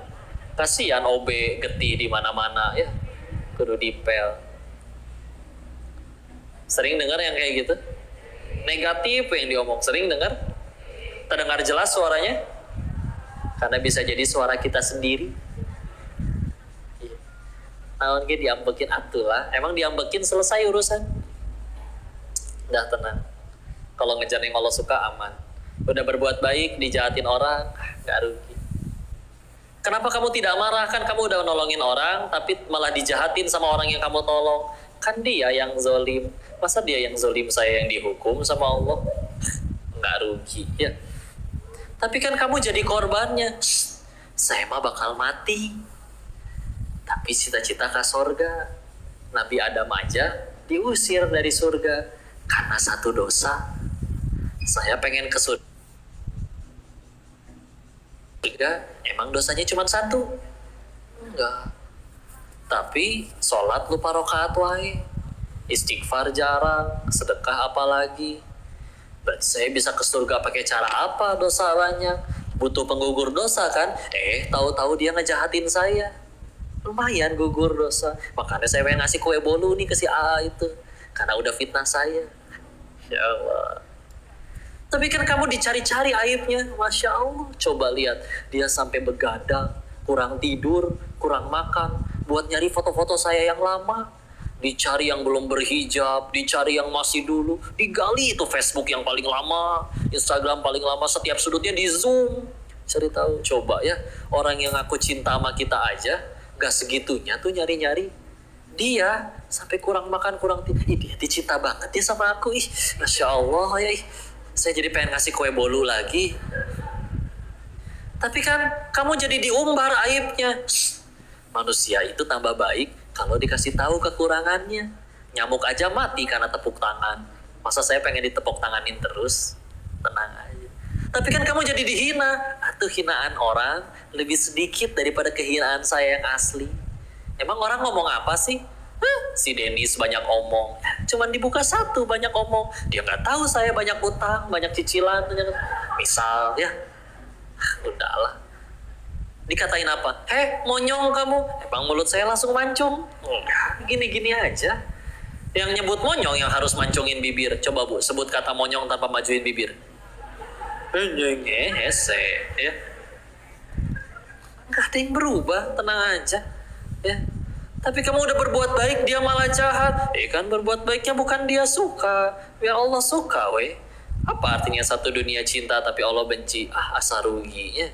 Kasihan OB getih di mana-mana ya. Kudu dipel. Sering dengar yang kayak gitu? Negatif yang diomong, sering dengar? Terdengar jelas suaranya? Karena bisa jadi suara kita sendiri. Naon ge diambekin atulah. Emang diambekin selesai urusan? Udah tenang. Kalau ngejar yang Allah suka aman. Udah berbuat baik, dijahatin orang, gak rugi. Kenapa kamu tidak marah? Kan kamu udah nolongin orang, tapi malah dijahatin sama orang yang kamu tolong. Kan dia yang zolim. Masa dia yang zolim, saya yang dihukum sama Allah? Nggak rugi ya. Tapi kan kamu jadi korbannya. Saya mah bakal mati, tapi cita-cita ke surga. Nabi Adam aja diusir dari surga karena 1 dosa. Saya pengen ke surga. Emang dosanya cuma 1? Enggak. Tapi sholat lupa rakaat wae, istighfar jarang, sedekah apalagi. Berarti saya bisa ke surga pakai cara apa? Dosa banyak, butuh penggugur dosa kan? Tahu-tahu dia ngejahatin saya. Lumayan gugur dosa. Makanya saya pengen ngasih kue bolu nih ke si A itu, karena udah fitnah saya. Ya Allah. Tapi kan kamu dicari-cari aibnya. Masya Allah. Coba lihat, dia sampai begadang, kurang tidur, kurang makan, buat nyari foto-foto saya yang lama. dicari yang belum berhijab, dicari yang masih dulu, digali itu Facebook yang paling lama, Instagram paling lama, setiap sudutnya di zoom, cari tahu. Coba ya, orang yang aku cinta sama kita aja, gak segitunya tuh nyari-nyari dia, sampai kurang makan, kurang tidur. Ih, dia dicinta banget ya sama aku, ih, Masya Allah ya, ih. Saya jadi pengen ngasih kue bolu lagi. Tapi kan kamu jadi diumbar aibnya. Manusia itu tambah baik kalau dikasih tahu kekurangannya. Nyamuk aja mati karena tepuk tangan. Masa saya pengen ditepuk tanganin terus? Tenang aja. Tapi kan kamu jadi dihina. Atau hinaan orang lebih sedikit daripada kehinaan saya yang asli. Emang orang ngomong apa sih? Si Dennis banyak omong. Cuman dibuka satu banyak omong. Dia nggak tahu saya banyak utang, banyak cicilan. Misal ya. Udahlah. Dikatain apa? Monyong kamu. Emang mulut saya langsung mancung. Gini-gini aja. Yang nyebut monyong yang harus mancungin bibir. Coba Bu, sebut kata monyong tanpa majuin bibir. Hese. Ya. Gak ada yang berubah, tenang aja. Ya. Tapi kamu udah berbuat baik, dia malah jahat. Kan berbuat baiknya bukan dia suka. Ya Allah suka, weh. Apa artinya satu dunia cinta tapi Allah benci? Asa ruginya.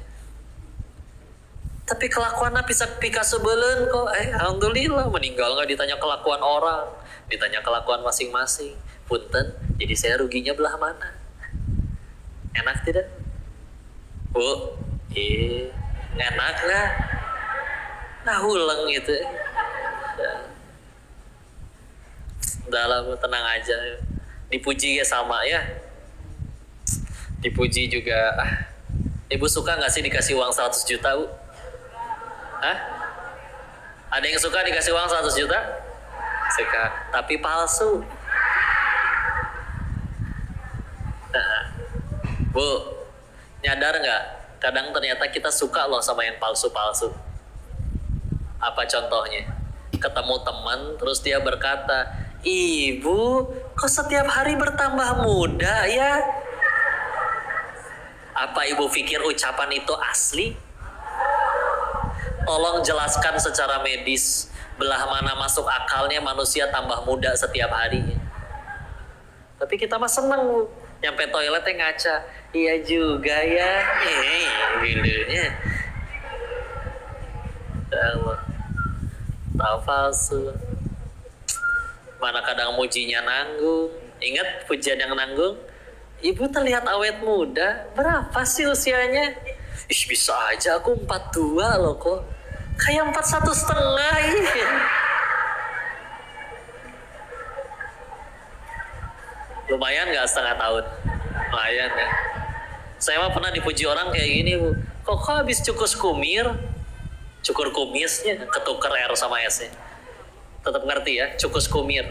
Tapi kelakuannya pika sebelen kok. Alhamdulillah, meninggal nggak ditanya kelakuan orang, ditanya kelakuan masing-masing. Punten, jadi saya ruginya belah mana? Enak tidak? Bu, enak lah. Nah huleng gitu. Udah lah, tenang aja. Dipuji ya sama ya. Dipuji juga. Ibu suka nggak sih dikasih uang 100 juta, Bu? Hah? Ada yang suka dikasih uang 100 juta? Suka, tapi palsu. Bu, nyadar nggak? Kadang ternyata kita suka loh sama yang palsu-palsu. Apa contohnya? Ketemu teman, terus dia berkata, Ibu, kok setiap hari bertambah muda ya? Apa Ibu pikir ucapan itu asli? Tolong jelaskan secara medis, belah mana masuk akalnya manusia tambah muda setiap harinya. Tapi kita mah seneng, Bu. Nyampe toiletnya ngaca. Iya juga ya. Gilanya. Tahu palsu. Mana kadang mujinya nanggung. Ingat pujian yang nanggung? Ibu terlihat awet muda. Berapa sih usianya? Bisa aja aku 42 loh kok. Kayak 41,5. Lumayan gak setengah tahun? Lumayan ya. Saya mah pernah dipuji orang kayak gini, Bu. Kok habis cukur kumisnya, ketuker R sama S-nya. Tetap ngerti ya, cukus kumir.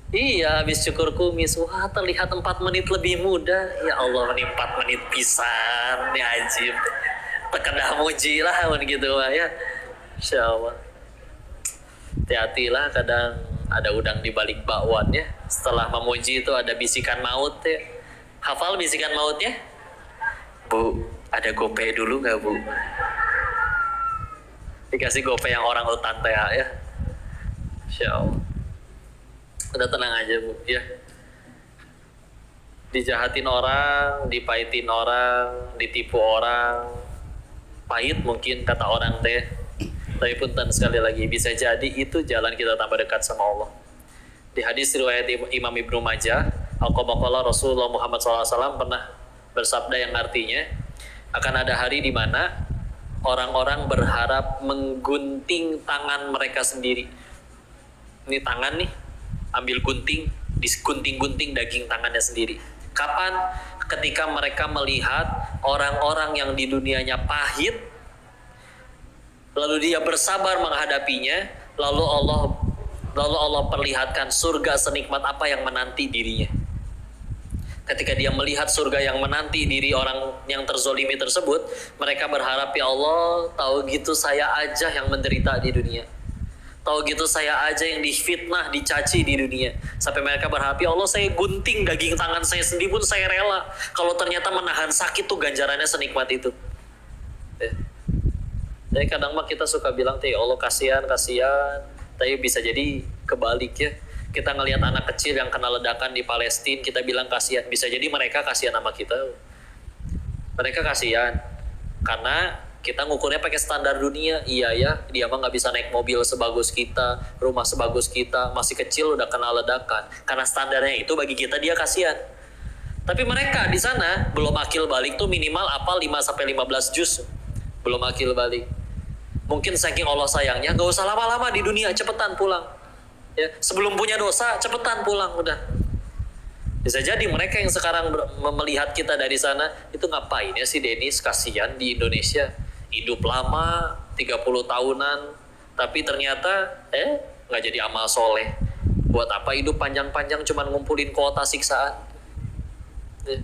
Iya, habis cukur kumis. Wah, terlihat 4 menit lebih muda. Ya Allah, ini 4 menit pisan. Ini ajib. Terkedah muji lah, gitu ya. Insya Allah. Hati-hatilah, kadang ada udang di balik bakwan ya. Setelah memuji itu ada bisikan maut ya. Hafal bisikan mautnya? Bu, ada gopay dulu gak, Bu? Dikasih gopay yang orang utan teh ya. Insya Allah. Udah tenang aja, Bu ya. Dijahatin orang, dipahitin orang, ditipu orang. Pahit mungkin kata orang teh. Tapi punten sekali lagi, bisa jadi itu jalan kita tambah dekat sama Allah. Di hadis riwayat Imam Ibnu Majah, Al-Qamaqala Rasulullah Muhammad SAW pernah bersabda yang artinya, akan ada hari di mana orang-orang berharap menggunting tangan mereka sendiri. Ini tangan nih, ambil gunting, digunting-gunting daging tangannya sendiri. Kapan? Ketika mereka melihat orang-orang yang di dunianya pahit, lalu dia bersabar menghadapinya, lalu Allah perlihatkan surga senikmat apa yang menanti dirinya. Ketika dia melihat surga yang menanti diri orang yang terzolimi tersebut, mereka berharap, ya Allah, tahu gitu saya aja yang menderita di dunia. Tahu gitu saya aja yang difitnah, dicaci di dunia. Sampai mereka berharap, ya Allah, saya gunting daging tangan saya sendiri pun saya rela. Kalau ternyata menahan sakit tuh ganjarannya senikmat itu. Tapi kadang mah kita suka bilang, ya Allah kasihan, tapi bisa jadi kebalik ya. Kita ngelihat anak kecil yang kena ledakan di Palestina, kita bilang kasihan, bisa jadi mereka kasihan sama kita. Mereka kasihan karena kita ngukurnya pakai standar dunia. Iya ya, dia mah nggak bisa naik mobil sebagus kita, rumah sebagus kita, masih kecil udah kena ledakan. Karena standarnya itu bagi kita dia kasihan. Tapi mereka di sana belum akil balik tuh minimal apal 5-15 juz. Belum akil balik. Mungkin saking Allah sayangnya, gak usah lama-lama di dunia, cepetan pulang. Ya, sebelum punya dosa, cepetan pulang udah. Bisa jadi mereka yang sekarang melihat kita dari sana, itu ngapain ya si Dennis, kasihan di Indonesia. Hidup lama, 30 tahunan, tapi ternyata gak jadi amal soleh. Buat apa hidup panjang-panjang cuman ngumpulin kuota siksaan. Ya.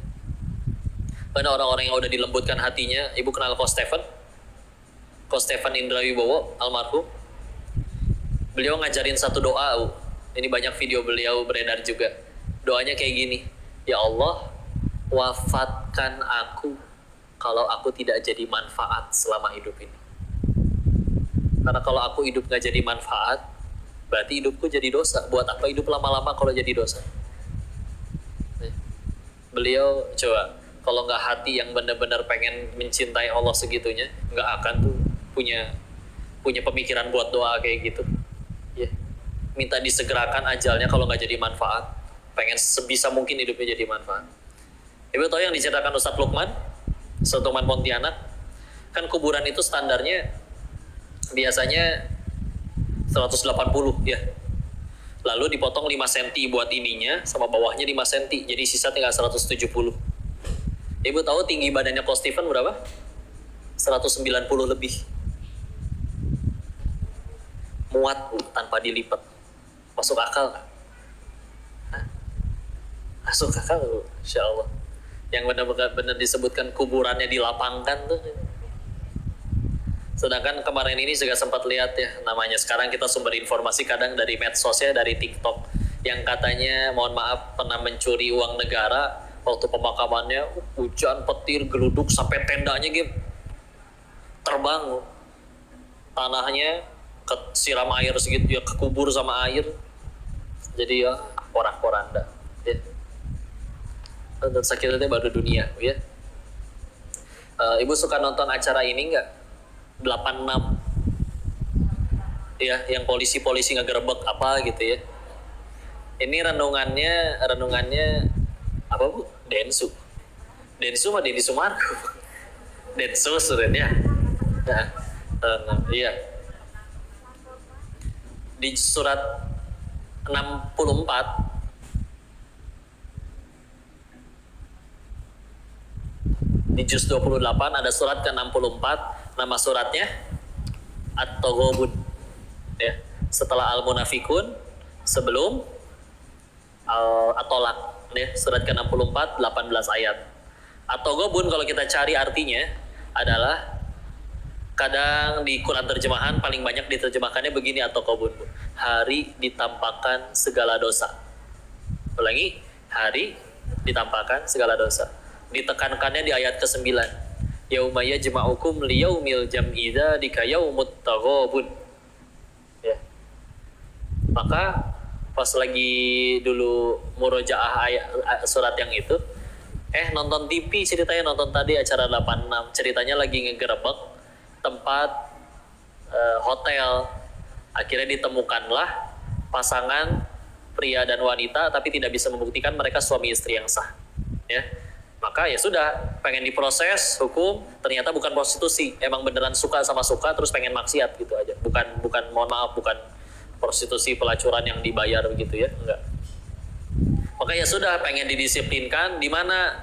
Mana orang-orang yang udah dilembutkan hatinya. Ibu kenal Ko Stephen? Ko Stephen Indrawibowo, almarhum. Beliau ngajarin satu doa. Ini banyak video beliau beredar juga. Doanya kayak gini. Ya Allah, wafatkan aku kalau aku tidak jadi manfaat selama hidup ini. Karena kalau aku hidup gak jadi manfaat, berarti hidupku jadi dosa. Buat apa hidup lama-lama kalau jadi dosa? Beliau coba, kalau nggak hati yang benar-benar pengen mencintai Allah segitunya, nggak akan tuh punya pemikiran buat doa kayak gitu. Ya. Minta disegerakan ajalnya kalau nggak jadi manfaat. Pengen sebisa mungkin hidupnya jadi manfaat. Ibu tahu yang diceritakan Ustadz Lukman Pontianak? Kan kuburan itu standarnya biasanya 180 ya. Lalu dipotong 5 cm buat ininya, sama bawahnya 5 cm. Jadi sisa tinggal 170. Ibu tahu tinggi badannya Ko Stephen berapa? 190 lebih. Muat tanpa dilipat. Masuk akal nggak? Masuk akal, Insya Allah. Yang benar-benar disebutkan kuburannya dilapangkan tuh. Sedangkan kemarin ini juga sempat lihat ya, namanya sekarang kita sumber informasi kadang dari medsos ya, dari TikTok, yang katanya mohon maaf pernah mencuri uang negara. Waktu pemakamannya hujan, petir, geluduk sampai tendanya gitu terbang, tanahnya kesiram air segitu ya, kekubur sama air. Jadi ya porak-poranda ya. Dan sakitnya baru dunia ya. Ibu suka nonton acara ini nggak? 86 ya, yang polisi ngegerebek apa gitu ya. Ini renungannya apa Bu? Densu mah Denny Sumargo. Densu sebenarnya. Iya. Di surat 64 di juz 28 ada surat ke-64, nama suratnya At-Taghabun ya, setelah Al-Munafikun, sebelum At-Tolak ya, surat ke-64 18 ayat. At-Taghabun kalau kita cari artinya adalah, kadang di Quran terjemahan paling banyak diterjemahkannya begini, At-Taghabun, hari ditampakkan segala dosa. Ulangi, hari ditampakkan segala dosa. Ditekankannya di ayat ke-9, yauma yajma'ukum liyaumil jam'i dzalika yaumut taghabun ya. Maka pas lagi dulu murojaah surat yang itu, nonton TV ceritanya, nonton tadi acara 86 ceritanya lagi ngegerebek tempat hotel. Akhirnya ditemukanlah pasangan pria dan wanita, tapi tidak bisa membuktikan mereka suami istri yang sah ya. Maka ya sudah, pengen diproses hukum, ternyata bukan prostitusi, emang beneran suka sama suka terus pengen maksiat gitu aja. Bukan mohon maaf, bukan prostitusi pelacuran yang dibayar begitu ya, enggak. Maka ya sudah, pengen didisiplinkan, di mana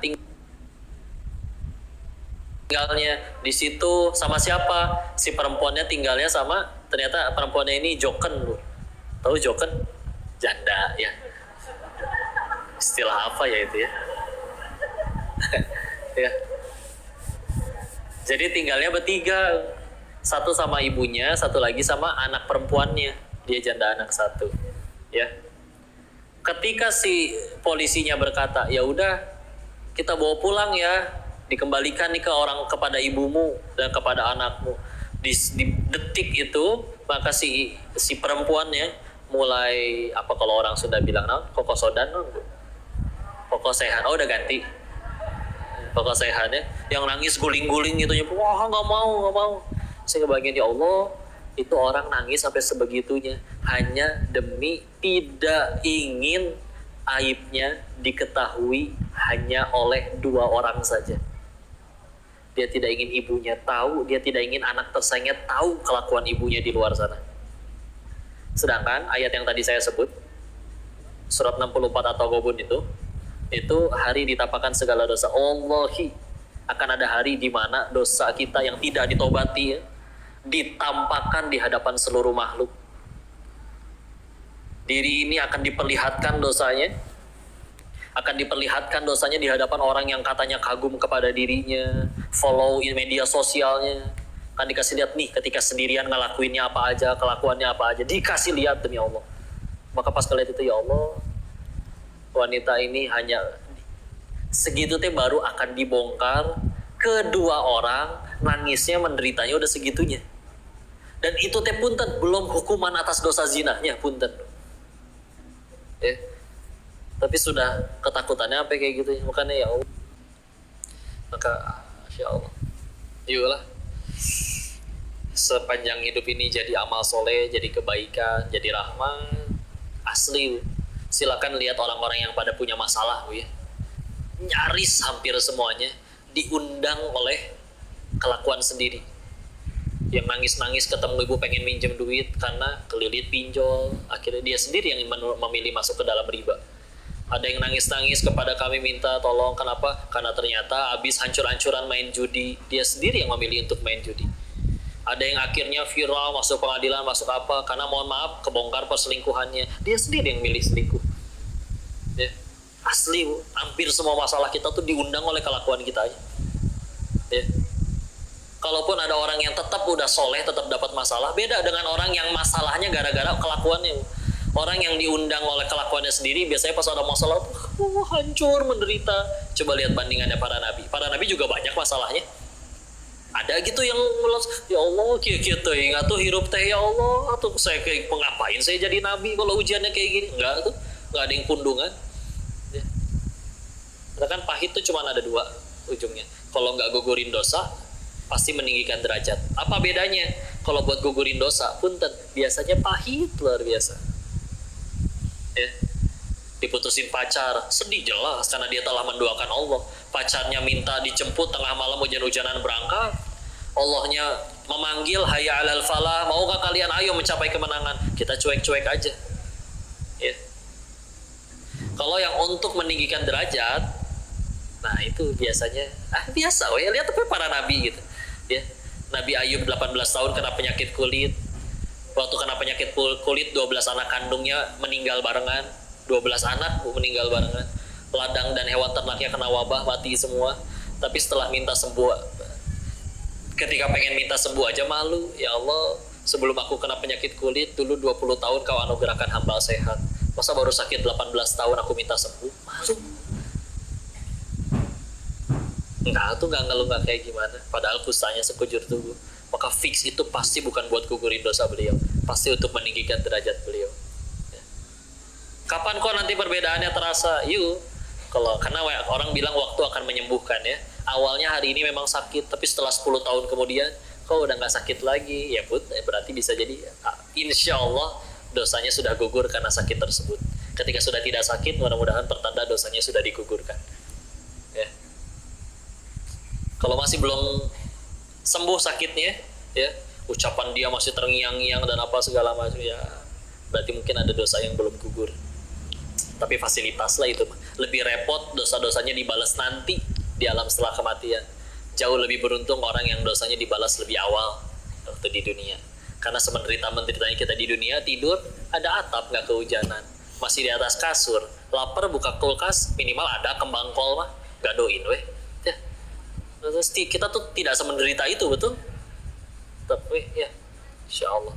tinggalnya di situ sama siapa? Si perempuannya tinggalnya sama, ternyata perempuannya ini joken, Bu. Tahu joken? Janda ya. Istilah apa ya itu ya? Ya. Jadi tinggalnya bertiga, satu sama ibunya, satu lagi sama anak perempuannya. Dia janda anak satu ya. Ketika si polisinya berkata, ya udah kita bawa pulang ya, dikembalikan nih kepada ibumu dan kepada anakmu. Di detik itu maka si perempuannya mulai apa kalau orang Sunda bilang kokosodan, kokosehan. Oh udah ganti. Kokosehan ya, yang nangis guling-guling gitu, wah nggak mau. Saya kebagian, ya Allah, itu orang nangis sampai sebegitunya hanya demi tidak ingin aibnya diketahui hanya oleh 2 orang saja. Dia tidak ingin ibunya tahu, dia tidak ingin anak tersayangnya tahu kelakuan ibunya di luar sana. Sedangkan ayat yang tadi saya sebut, surat 64 atau Gobun itu hari ditampakkan segala dosa. Allahi, akan ada hari di mana dosa kita yang tidak ditobati ya, ditampakkan di hadapan seluruh makhluk. Diri ini akan diperlihatkan dosanya, di hadapan orang yang katanya kagum kepada dirinya, follow media sosialnya, akan dikasih lihat nih ketika sendirian ngelakuinnya apa aja, kelakuannya apa aja, dikasih lihat demi Allah. Maka pas kalian itu, ya Allah, wanita ini hanya segitu teh baru akan dibongkar, kedua orang nangisnya menderitanya udah segitunya. Dan itu teh punten belum hukuman atas dosa zinahnya, punten. Tapi sudah ketakutannya apa kayak gitu, makanya ya Allah. Maka Masya Allah, yulah sepanjang hidup ini jadi amal soleh, jadi kebaikan, jadi rahmat asli. Silakan lihat orang-orang yang pada punya masalah ya, nyaris hampir semuanya diundang oleh kelakuan sendiri. Yang nangis-nangis ketemu ibu pengen minjem duit karena kelilit pinjol, akhirnya dia sendiri yang memilih masuk ke dalam riba. Ada yang nangis-nangis kepada kami minta tolong, kenapa? Karena ternyata habis hancur-hancuran main judi, dia sendiri yang memilih untuk main judi. Ada yang akhirnya viral, masuk pengadilan, masuk apa, karena mohon maaf kebongkar perselingkuhannya, dia sendiri yang milih selingkuh ya. Asli, hampir semua masalah kita tuh diundang oleh kelakuan kita aja ya. Kalaupun ada orang yang tetap udah soleh, tetap dapat masalah, beda dengan orang yang masalahnya gara-gara kelakuannya. Orang yang diundang oleh kelakuannya sendiri biasanya pas ada masalah hancur, menderita. Coba lihat bandingannya para nabi. Para nabi juga banyak masalahnya. Ada gitu yang ya Allah, gitu ingat tuh hirup teh ya Allah, atau saya kayak pengapain saya jadi nabi kalau ujiannya kayak gini. Enggak tuh, enggak ada yang pundungan ya. Karena kan pahit tuh cuma ada 2 ujungnya. Kalau nggak gugurin dosa, pasti meninggikan derajat. Apa bedanya? Kalau buat gugurin dosa, punten, biasanya pahit luar biasa ya. Diputusin pacar, sedih jelas karena dia telah menduakan Allah. Pacarnya minta dijemput tengah malam, hujan-hujanan berangkat, Allahnya memanggil, hayya alal falah, maukah kalian, ayo mencapai kemenangan. Kita cuek-cuek aja ya. Kalau yang untuk meninggikan derajat, nah itu biasanya biasa ya, lihat tapi para nabi gitu ya. Nabi Ayub 18 tahun kena penyakit kulit. Waktu kena penyakit kulit, 12 anak kandungnya meninggal barengan. 12 anak meninggal barengan. Ladang dan hewan ternaknya kena wabah, mati semua. Tapi setelah minta sembuh, ketika pengen minta sembuh aja malu. Ya Allah, sebelum aku kena penyakit kulit, dulu 20 tahun kau anugerahkan hamba sehat. Masa baru sakit 18 tahun aku minta sembuh? Malu. Enggak, tuh enggak ngeluh enggak kayak gimana. Padahal kusanya sekujur tubuh. Maka fix itu pasti bukan buat gugurin dosa beliau, pasti untuk meninggikan derajat beliau ya. Kapan kok nanti perbedaannya terasa? Karena orang bilang waktu akan menyembuhkan ya. Awalnya hari ini memang sakit, tapi setelah 10 tahun kemudian kok udah nggak sakit lagi ya pun, berarti bisa jadi insya Allah dosanya sudah gugur karena sakit tersebut. Ketika sudah tidak sakit, mudah-mudahan pertanda dosanya sudah digugurkan ya. Kalau masih belum sembuh sakitnya ya, ucapan dia masih terngiang-ngiang dan apa segala macam ya, berarti mungkin ada dosa yang belum gugur. Tapi fasilitas lah itu, lebih repot dosa-dosanya dibalas nanti di alam setelah kematian. Jauh lebih beruntung orang yang dosanya dibalas lebih awal waktu di dunia. Karena semenderita-menderitanya kita di dunia, tidur ada atap, nggak kehujanan, masih di atas kasur, lapar buka kulkas, minimal ada kembang kol mah gadoin weh ya. Terus kita tuh tidak semenderita itu, betul? Tapi ya, insya Allah.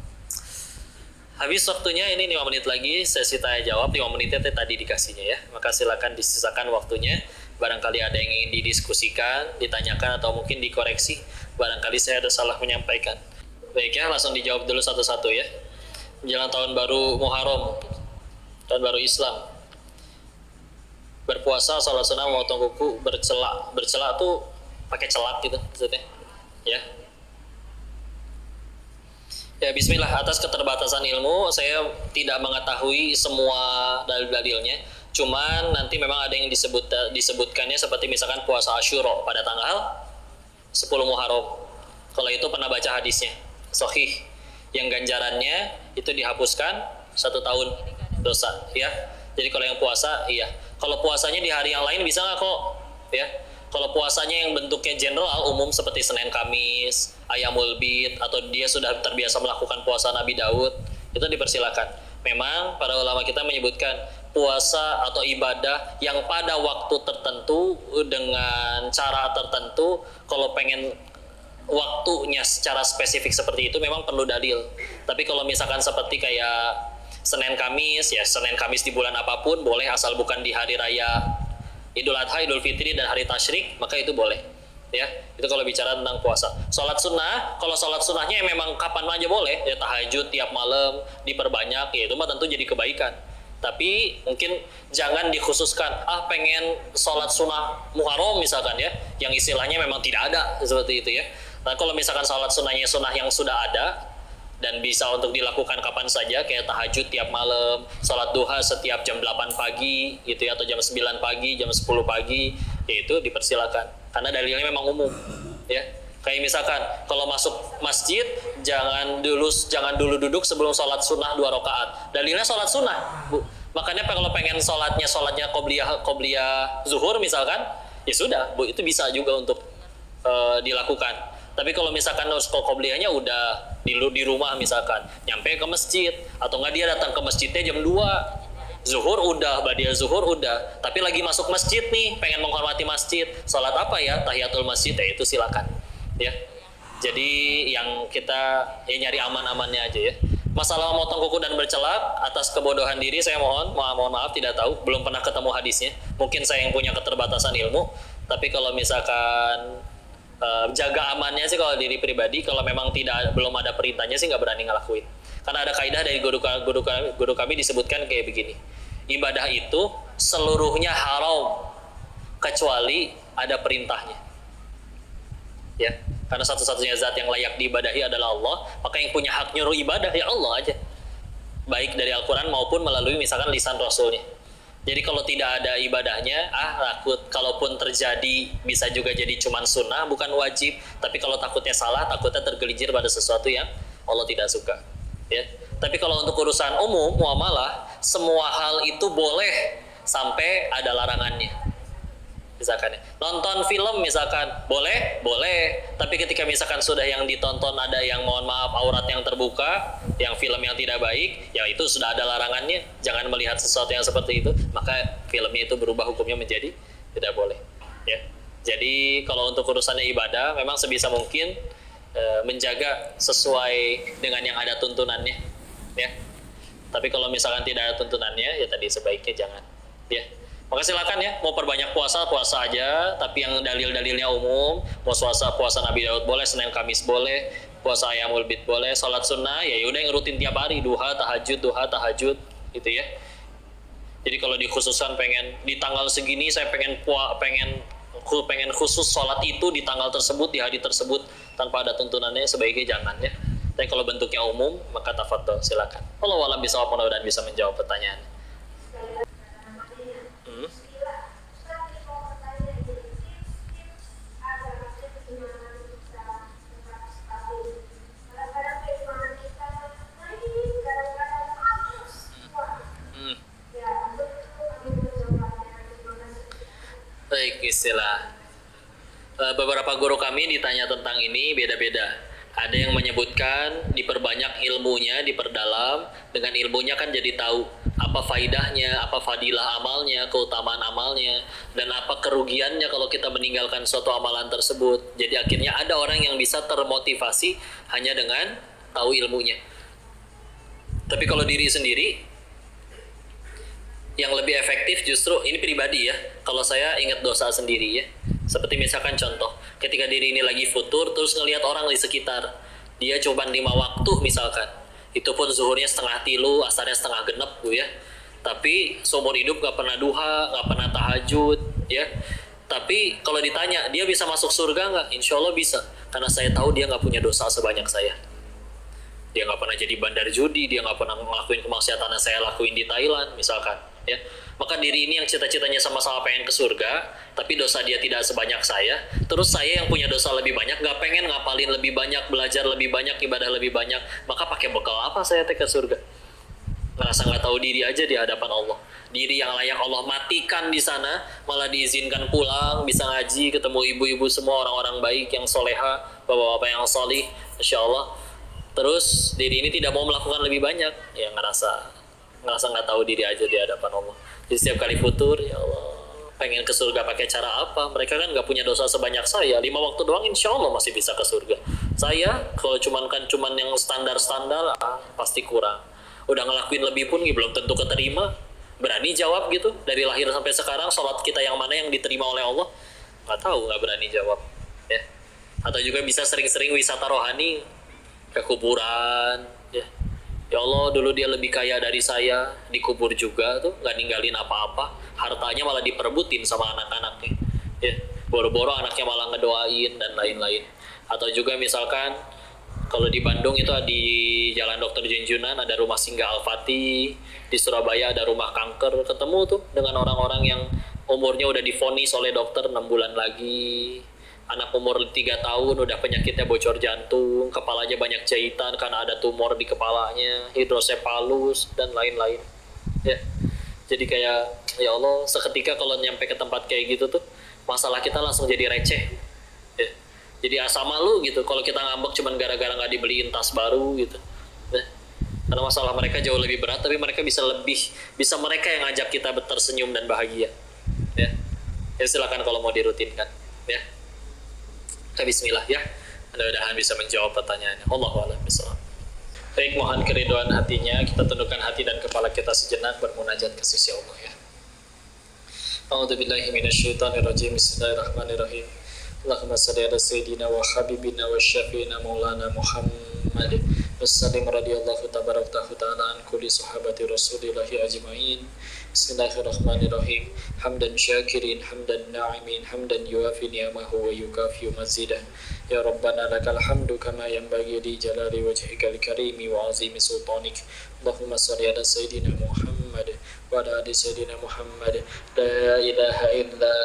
Habis waktunya, ini 5 menit lagi sesi tanya jawab. 5 menitnya tadi dikasihnya ya. Maka silakan disisakan waktunya. Barangkali ada yang ingin didiskusikan, ditanyakan, atau mungkin dikoreksi. Barangkali saya ada salah menyampaikan. Baik ya, langsung dijawab dulu satu-satu ya. Menjelang tahun baru Muharram, tahun baru Islam. Berpuasa, sholat sunnah, memotong kuku, bercelak tuh pakai celak gitu maksudnya. Ya. Ya bismillah, atas keterbatasan ilmu saya tidak mengetahui semua dalil-dalilnya. Cuman nanti memang ada yang disebutkannya seperti misalkan puasa Asyura pada tanggal 10 Muharram. Kalau itu pernah baca hadisnya, sahih. Yang ganjarannya itu dihapuskan 1 tahun dosa, ya. Jadi kalau yang puasa, iya. Kalau puasanya di hari yang lain bisa nggak kok, ya. Kalau puasanya yang bentuknya general, umum seperti Senin Kamis, Ayamul Bid, atau dia sudah terbiasa melakukan puasa Nabi Daud, itu dipersilakan. Memang para ulama kita menyebutkan puasa atau ibadah yang pada waktu tertentu dengan cara tertentu, kalau pengen waktunya secara spesifik seperti itu memang perlu dalil. Tapi kalau misalkan seperti kayak Senin Kamis, ya Senin Kamis di bulan apapun boleh asal bukan di hari raya Idul Adha, Idul Fitri, dan hari Tasyrik, maka itu boleh. Ya, itu kalau bicara tentang puasa. Sholat sunnah, kalau sholat sunnahnya memang kapan aja boleh, ya tahajud tiap malam diperbanyak, ya itu mah tentu jadi kebaikan. Tapi mungkin jangan dikhususkan, pengen sholat sunnah Muharram misalkan ya, yang istilahnya memang tidak ada seperti itu ya. Nah kalau misalkan sholat sunnahnya sunnah yang sudah ada, dan bisa untuk dilakukan kapan saja, kayak tahajud tiap malam, sholat duha setiap jam 8 pagi gitu ya, atau jam 9 pagi, jam 10 pagi, ya itu dipersilakan karena dalilnya memang umum ya. Kayak misalkan kalau masuk masjid jangan dulu duduk sebelum sholat sunnah 2 rakaat, dalilnya sholat sunnah Bu. Makanya kalau pengen sholatnya qobliyah zuhur misalkan, ya sudah Bu, itu bisa juga untuk dilakukan. Tapi kalau misalkan harus qobliyahnya udah di rumah misalkan, nyampe ke masjid, atau nggak dia datang ke masjidnya jam 2, zuhur udah, ba'diyah zuhur udah, tapi lagi masuk masjid nih, pengen menghormati masjid, sholat apa ya, tahiyatul masjid, ya itu silakan ya. Jadi yang kita nyari aman-amannya aja ya. Masalah memotong kuku dan bercelak, atas kebodohan diri saya mohon maaf, tidak tahu, belum pernah ketemu hadisnya. Mungkin saya yang punya keterbatasan ilmu, tapi kalau misalkan jaga amannya sih kalau diri pribadi, kalau memang belum ada perintahnya sih nggak berani ngelakuin. Karena ada kaidah dari guru kami disebutkan kayak begini, ibadah itu seluruhnya haram kecuali ada perintahnya ya. Karena satu-satunya zat yang layak diibadahi adalah Allah, maka yang punya hak nyuruh ibadah ya Allah aja, baik dari Al-Quran maupun melalui misalkan lisan Rasulnya. Jadi kalau tidak ada ibadahnya, takut kalaupun terjadi bisa juga jadi cuman sunnah, bukan wajib. Tapi kalau takutnya salah, takutnya tergelincir pada sesuatu yang Allah tidak suka. Ya. Tapi kalau untuk urusan umum, muamalah, semua hal itu boleh sampai ada larangannya. Misalkan nonton film misalkan boleh, tapi ketika misalkan sudah yang ditonton ada yang mohon maaf aurat yang terbuka, yang film yang tidak baik, ya itu sudah ada larangannya, jangan melihat sesuatu yang seperti itu, maka filmnya itu berubah hukumnya menjadi tidak boleh ya. Jadi kalau untuk urusannya ibadah memang sebisa mungkin menjaga sesuai dengan yang ada tuntunannya ya. Tapi kalau misalkan tidak ada tuntunannya, ya tadi sebaiknya jangan ya. Maka silakan ya, mau perbanyak puasa aja, tapi yang dalil-dalilnya umum. Mau puasa Nabi Daud boleh, Senin Kamis boleh, puasa Ayamul Bid boleh, sholat sunnah ya udah yang rutin tiap hari, duha tahajud gitu ya. Jadi kalau dikhususkan pengen di tanggal segini saya pengen khusus sholat itu di tanggal tersebut, di hari tersebut, tanpa ada tuntunannya, sebaiknya jangan ya. Tapi kalau bentuknya umum maka tafadhol, silakan. Wallahu a'lam bishawab, mudah-mudahan bisa menjawab pertanyaan. Baik, istilah beberapa guru kami ditanya tentang ini beda-beda. Ada yang menyebutkan diperbanyak ilmunya, diperdalam, dengan ilmunya kan jadi tahu apa faidahnya, apa fadilah amalnya, keutamaan amalnya, dan apa kerugiannya kalau kita meninggalkan suatu amalan tersebut. Jadi akhirnya ada orang yang bisa termotivasi hanya dengan tahu ilmunya. Tapi kalau diri sendiri, yang lebih efektif justru, ini pribadi ya, kalau saya ingat dosa sendiri ya. Seperti misalkan contoh, ketika diri ini lagi futur, terus ngelihat orang di sekitar, dia cuma 5 waktu misalkan, itu pun zuhurnya setengah tilu, asarnya setengah genep Bu ya, tapi seumur hidup gak pernah duha, gak pernah tahajud ya. Tapi kalau ditanya dia bisa masuk surga nggak? Insya Allah bisa, karena saya tahu dia nggak punya dosa sebanyak saya. Dia nggak pernah jadi bandar judi, dia nggak pernah ngelakuin kemaksiatan yang saya lakuin di Thailand misalkan ya. Maka diri ini yang cita-citanya sama-sama pengen ke surga, tapi dosa dia tidak sebanyak saya, terus saya yang punya dosa lebih banyak, nggak pengen ngapalin lebih banyak, belajar lebih banyak, ibadah lebih banyak, maka pakai bekal apa saya ke surga? Ngerasa nggak tahu diri aja di hadapan Allah. Diri yang layak Allah matikan di sana, malah diizinkan pulang, bisa ngaji, ketemu ibu-ibu semua, orang-orang baik yang soleha, bapak-bapak yang solih, Masya Allah. Terus diri ini tidak mau melakukan lebih banyak, ya ngerasa nggak tahu diri aja di hadapan Allah. Jadi setiap kali futur, ya Allah, pengen ke surga pakai cara apa? Mereka kan nggak punya dosa sebanyak saya. 5 waktu doang, insya Allah masih bisa ke surga. Saya kalau cuman yang standar-standar, pasti kurang. Udah ngelakuin lebih pun belum tentu keterima. Berani jawab gitu, dari lahir sampai sekarang sholat kita yang mana yang diterima oleh Allah? Nggak tahu, nggak berani jawab ya. Atau juga bisa sering-sering wisata rohani ke kuburan ya. Ya Allah, dulu dia lebih kaya dari saya, dikubur juga tuh, nggak ninggalin apa-apa, hartanya malah diperebutin sama anak-anaknya ya. Boro-boro anaknya malah ngedoain dan lain-lain. Atau juga misalkan kalau di Bandung itu di Jalan Dr. Junjunan ada rumah singgah Al-Fatih, di Surabaya ada rumah kanker, ketemu tuh dengan orang-orang yang umurnya udah divonis oleh dokter 6 bulan lagi, anak umur 3 tahun udah penyakitnya bocor jantung, kepalanya banyak jahitan karena ada tumor di kepalanya, hidrosepalus dan lain-lain ya. Jadi kayak ya Allah, seketika kalau nyampe ke tempat kayak gitu tuh masalah kita langsung jadi receh ya. Jadi sama lu gitu, kalau kita ngambek cuman gara-gara nggak dibeliin tas baru gitu. Nah, karena masalah mereka jauh lebih berat, tapi mereka bisa mereka yang ngajak kita tersenyum dan bahagia. Ya, ya silakan kalau mau dirutinkan. Ya, kita Bismillah ya. Mudah-mudahan bisa menjawab pertanyaannya. Allahu a'lam bishawab. Baik, mohon keriduan hatinya, kita tundukkan hati dan kepala kita sejenak bermunajat ke sisi Allah ya. A'udzubillahi minasyaitonirrajim. Bismillahirrahmanirrahim. Allahumma salli ala sayyidina wa habibina wa syafiina maulana Muhammad wa sallim radhiyallahu tabaraka ta'ala an kulli sahabati rasulillahi ajma'in. Bismillahirrahmanirrahim. Hamdan syakirin, hamdan na'imin, hamdan yuafi ni'amahu wa yukafi mazidah. Ya Rabbana lakal hamdu kama yanbaghi li jalali wajhikal karimi wa azimi sultanik. Allahumma salli ala sayyidina Muhammad wa ala ali sayyidina Muhammad. La ilaha illa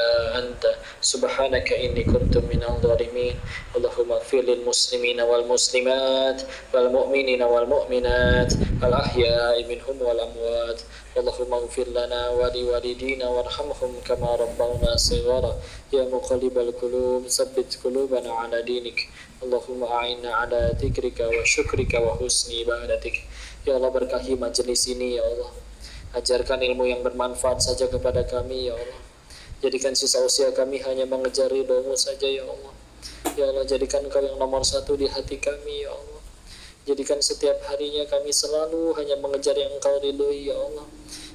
anta subhanaka inni kuntu minal zalimin. Allahumma ighfir lil muslimina wal muslimat wal mu'minina wal mu'minat al ahya'i minhum wal amwat. Allahumma ighfir lana wa li walidina warhamhum kama rabbawna shighara. Ya muqallibal qulub tsabbit qulubana ala dinik. Allahumma a'inna ala dzikrika wa syukrika wa husni ibadatik. Ya Allah, berkahi majelis ini ya Allah. Ajarkan ilmu yang bermanfaat saja kepada kami ya Allah. Jadikan sisa usia kami hanya mengejar ridho-Mu saja ya Allah. Ya Allah, jadikan Kau yang nomor 1 di hati kami ya Allah. Jadikan setiap harinya kami selalu hanya mengejar yang Engkau ridhoi ya Allah.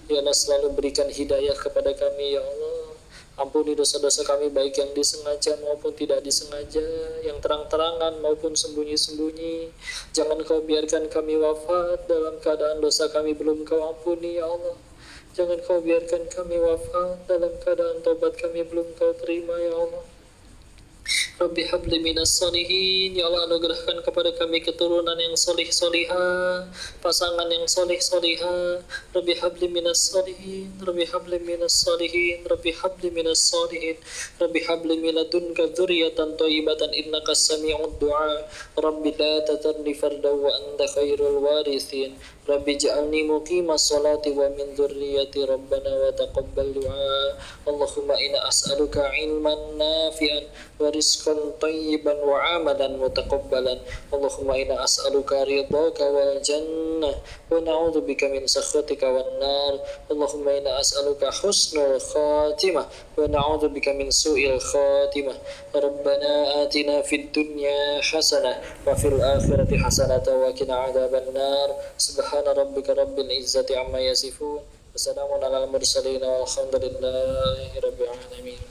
Ya Allah, selalu berikan hidayah kepada kami ya Allah. Ampuni dosa-dosa kami baik yang disengaja maupun tidak disengaja, yang terang-terangan maupun sembunyi-sembunyi. Jangan Kau biarkan kami wafat dalam keadaan dosa kami belum Kau ampuni ya Allah. Jangan Kau biarkan kami wafat dalam keadaan tobat kami belum Kau terima ya Allah. Rabbi habli minas solihin. Ya Allah, anugerahkan kepada kami keturunan yang solih solihah, pasangan yang solih solihah. Rabbi habli minas solihin. Rabbi habli minas solihin. Rabbi habli minas solihin. Rabbi habli miladunka dzurriyyatan thayyibatan innaka sami'ud du'a. Rabbi la tatarni fardan wa anta khairul warithin. Rabbi ja'alni muqimas salati wa min dzurriyyati rabbana wa taqabbal du'a. Allahumma inna as'aluka ilman nafi'an wa rizqan tayyiban wa amalan mutaqabbalan. Allahumma inna as'aluka ridhaka wal jannah wa na'udzubika min sakhatika wan nar. Allahumma inna as'aluka husnul khatimah wa na'udzubika min su'il khatimah. Rabbana atina fid dunya hasanah wa fil akhirati hasanah wa qina adzaban nar. Subhana rabbika rabbil izzati amma yasifun. Wassalamun alal mursalin walhamdulillahi rabbil alamin.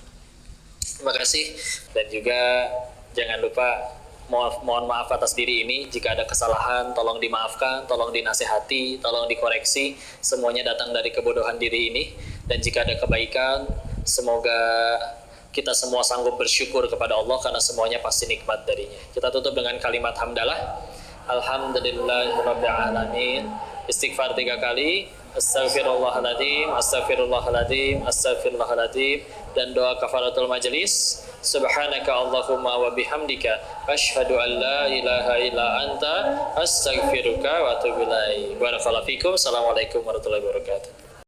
Terima kasih, dan juga jangan lupa mohon maaf atas diri ini. Jika ada kesalahan, tolong dimaafkan, tolong dinasehati, tolong dikoreksi. Semuanya datang dari kebodohan diri ini. Dan jika ada kebaikan, semoga kita semua sanggup bersyukur kepada Allah karena semuanya pasti nikmat darinya. Kita tutup dengan kalimat hamdalah. Alhamdulillahirabbil alamin. Istighfar 3 kali. Astaghfirullahaladzim, astaghfirullahaladzim, astaghfirullahaladzim, dan doa kafaratul majlis. Subhanaka Allahumma wa bihamdika asyhadu an la ilaha illa anta astaghfiruka wa atubu ilaik. Barakallahu fikum. Assalamualaikum warahmatullahi wabarakatuh.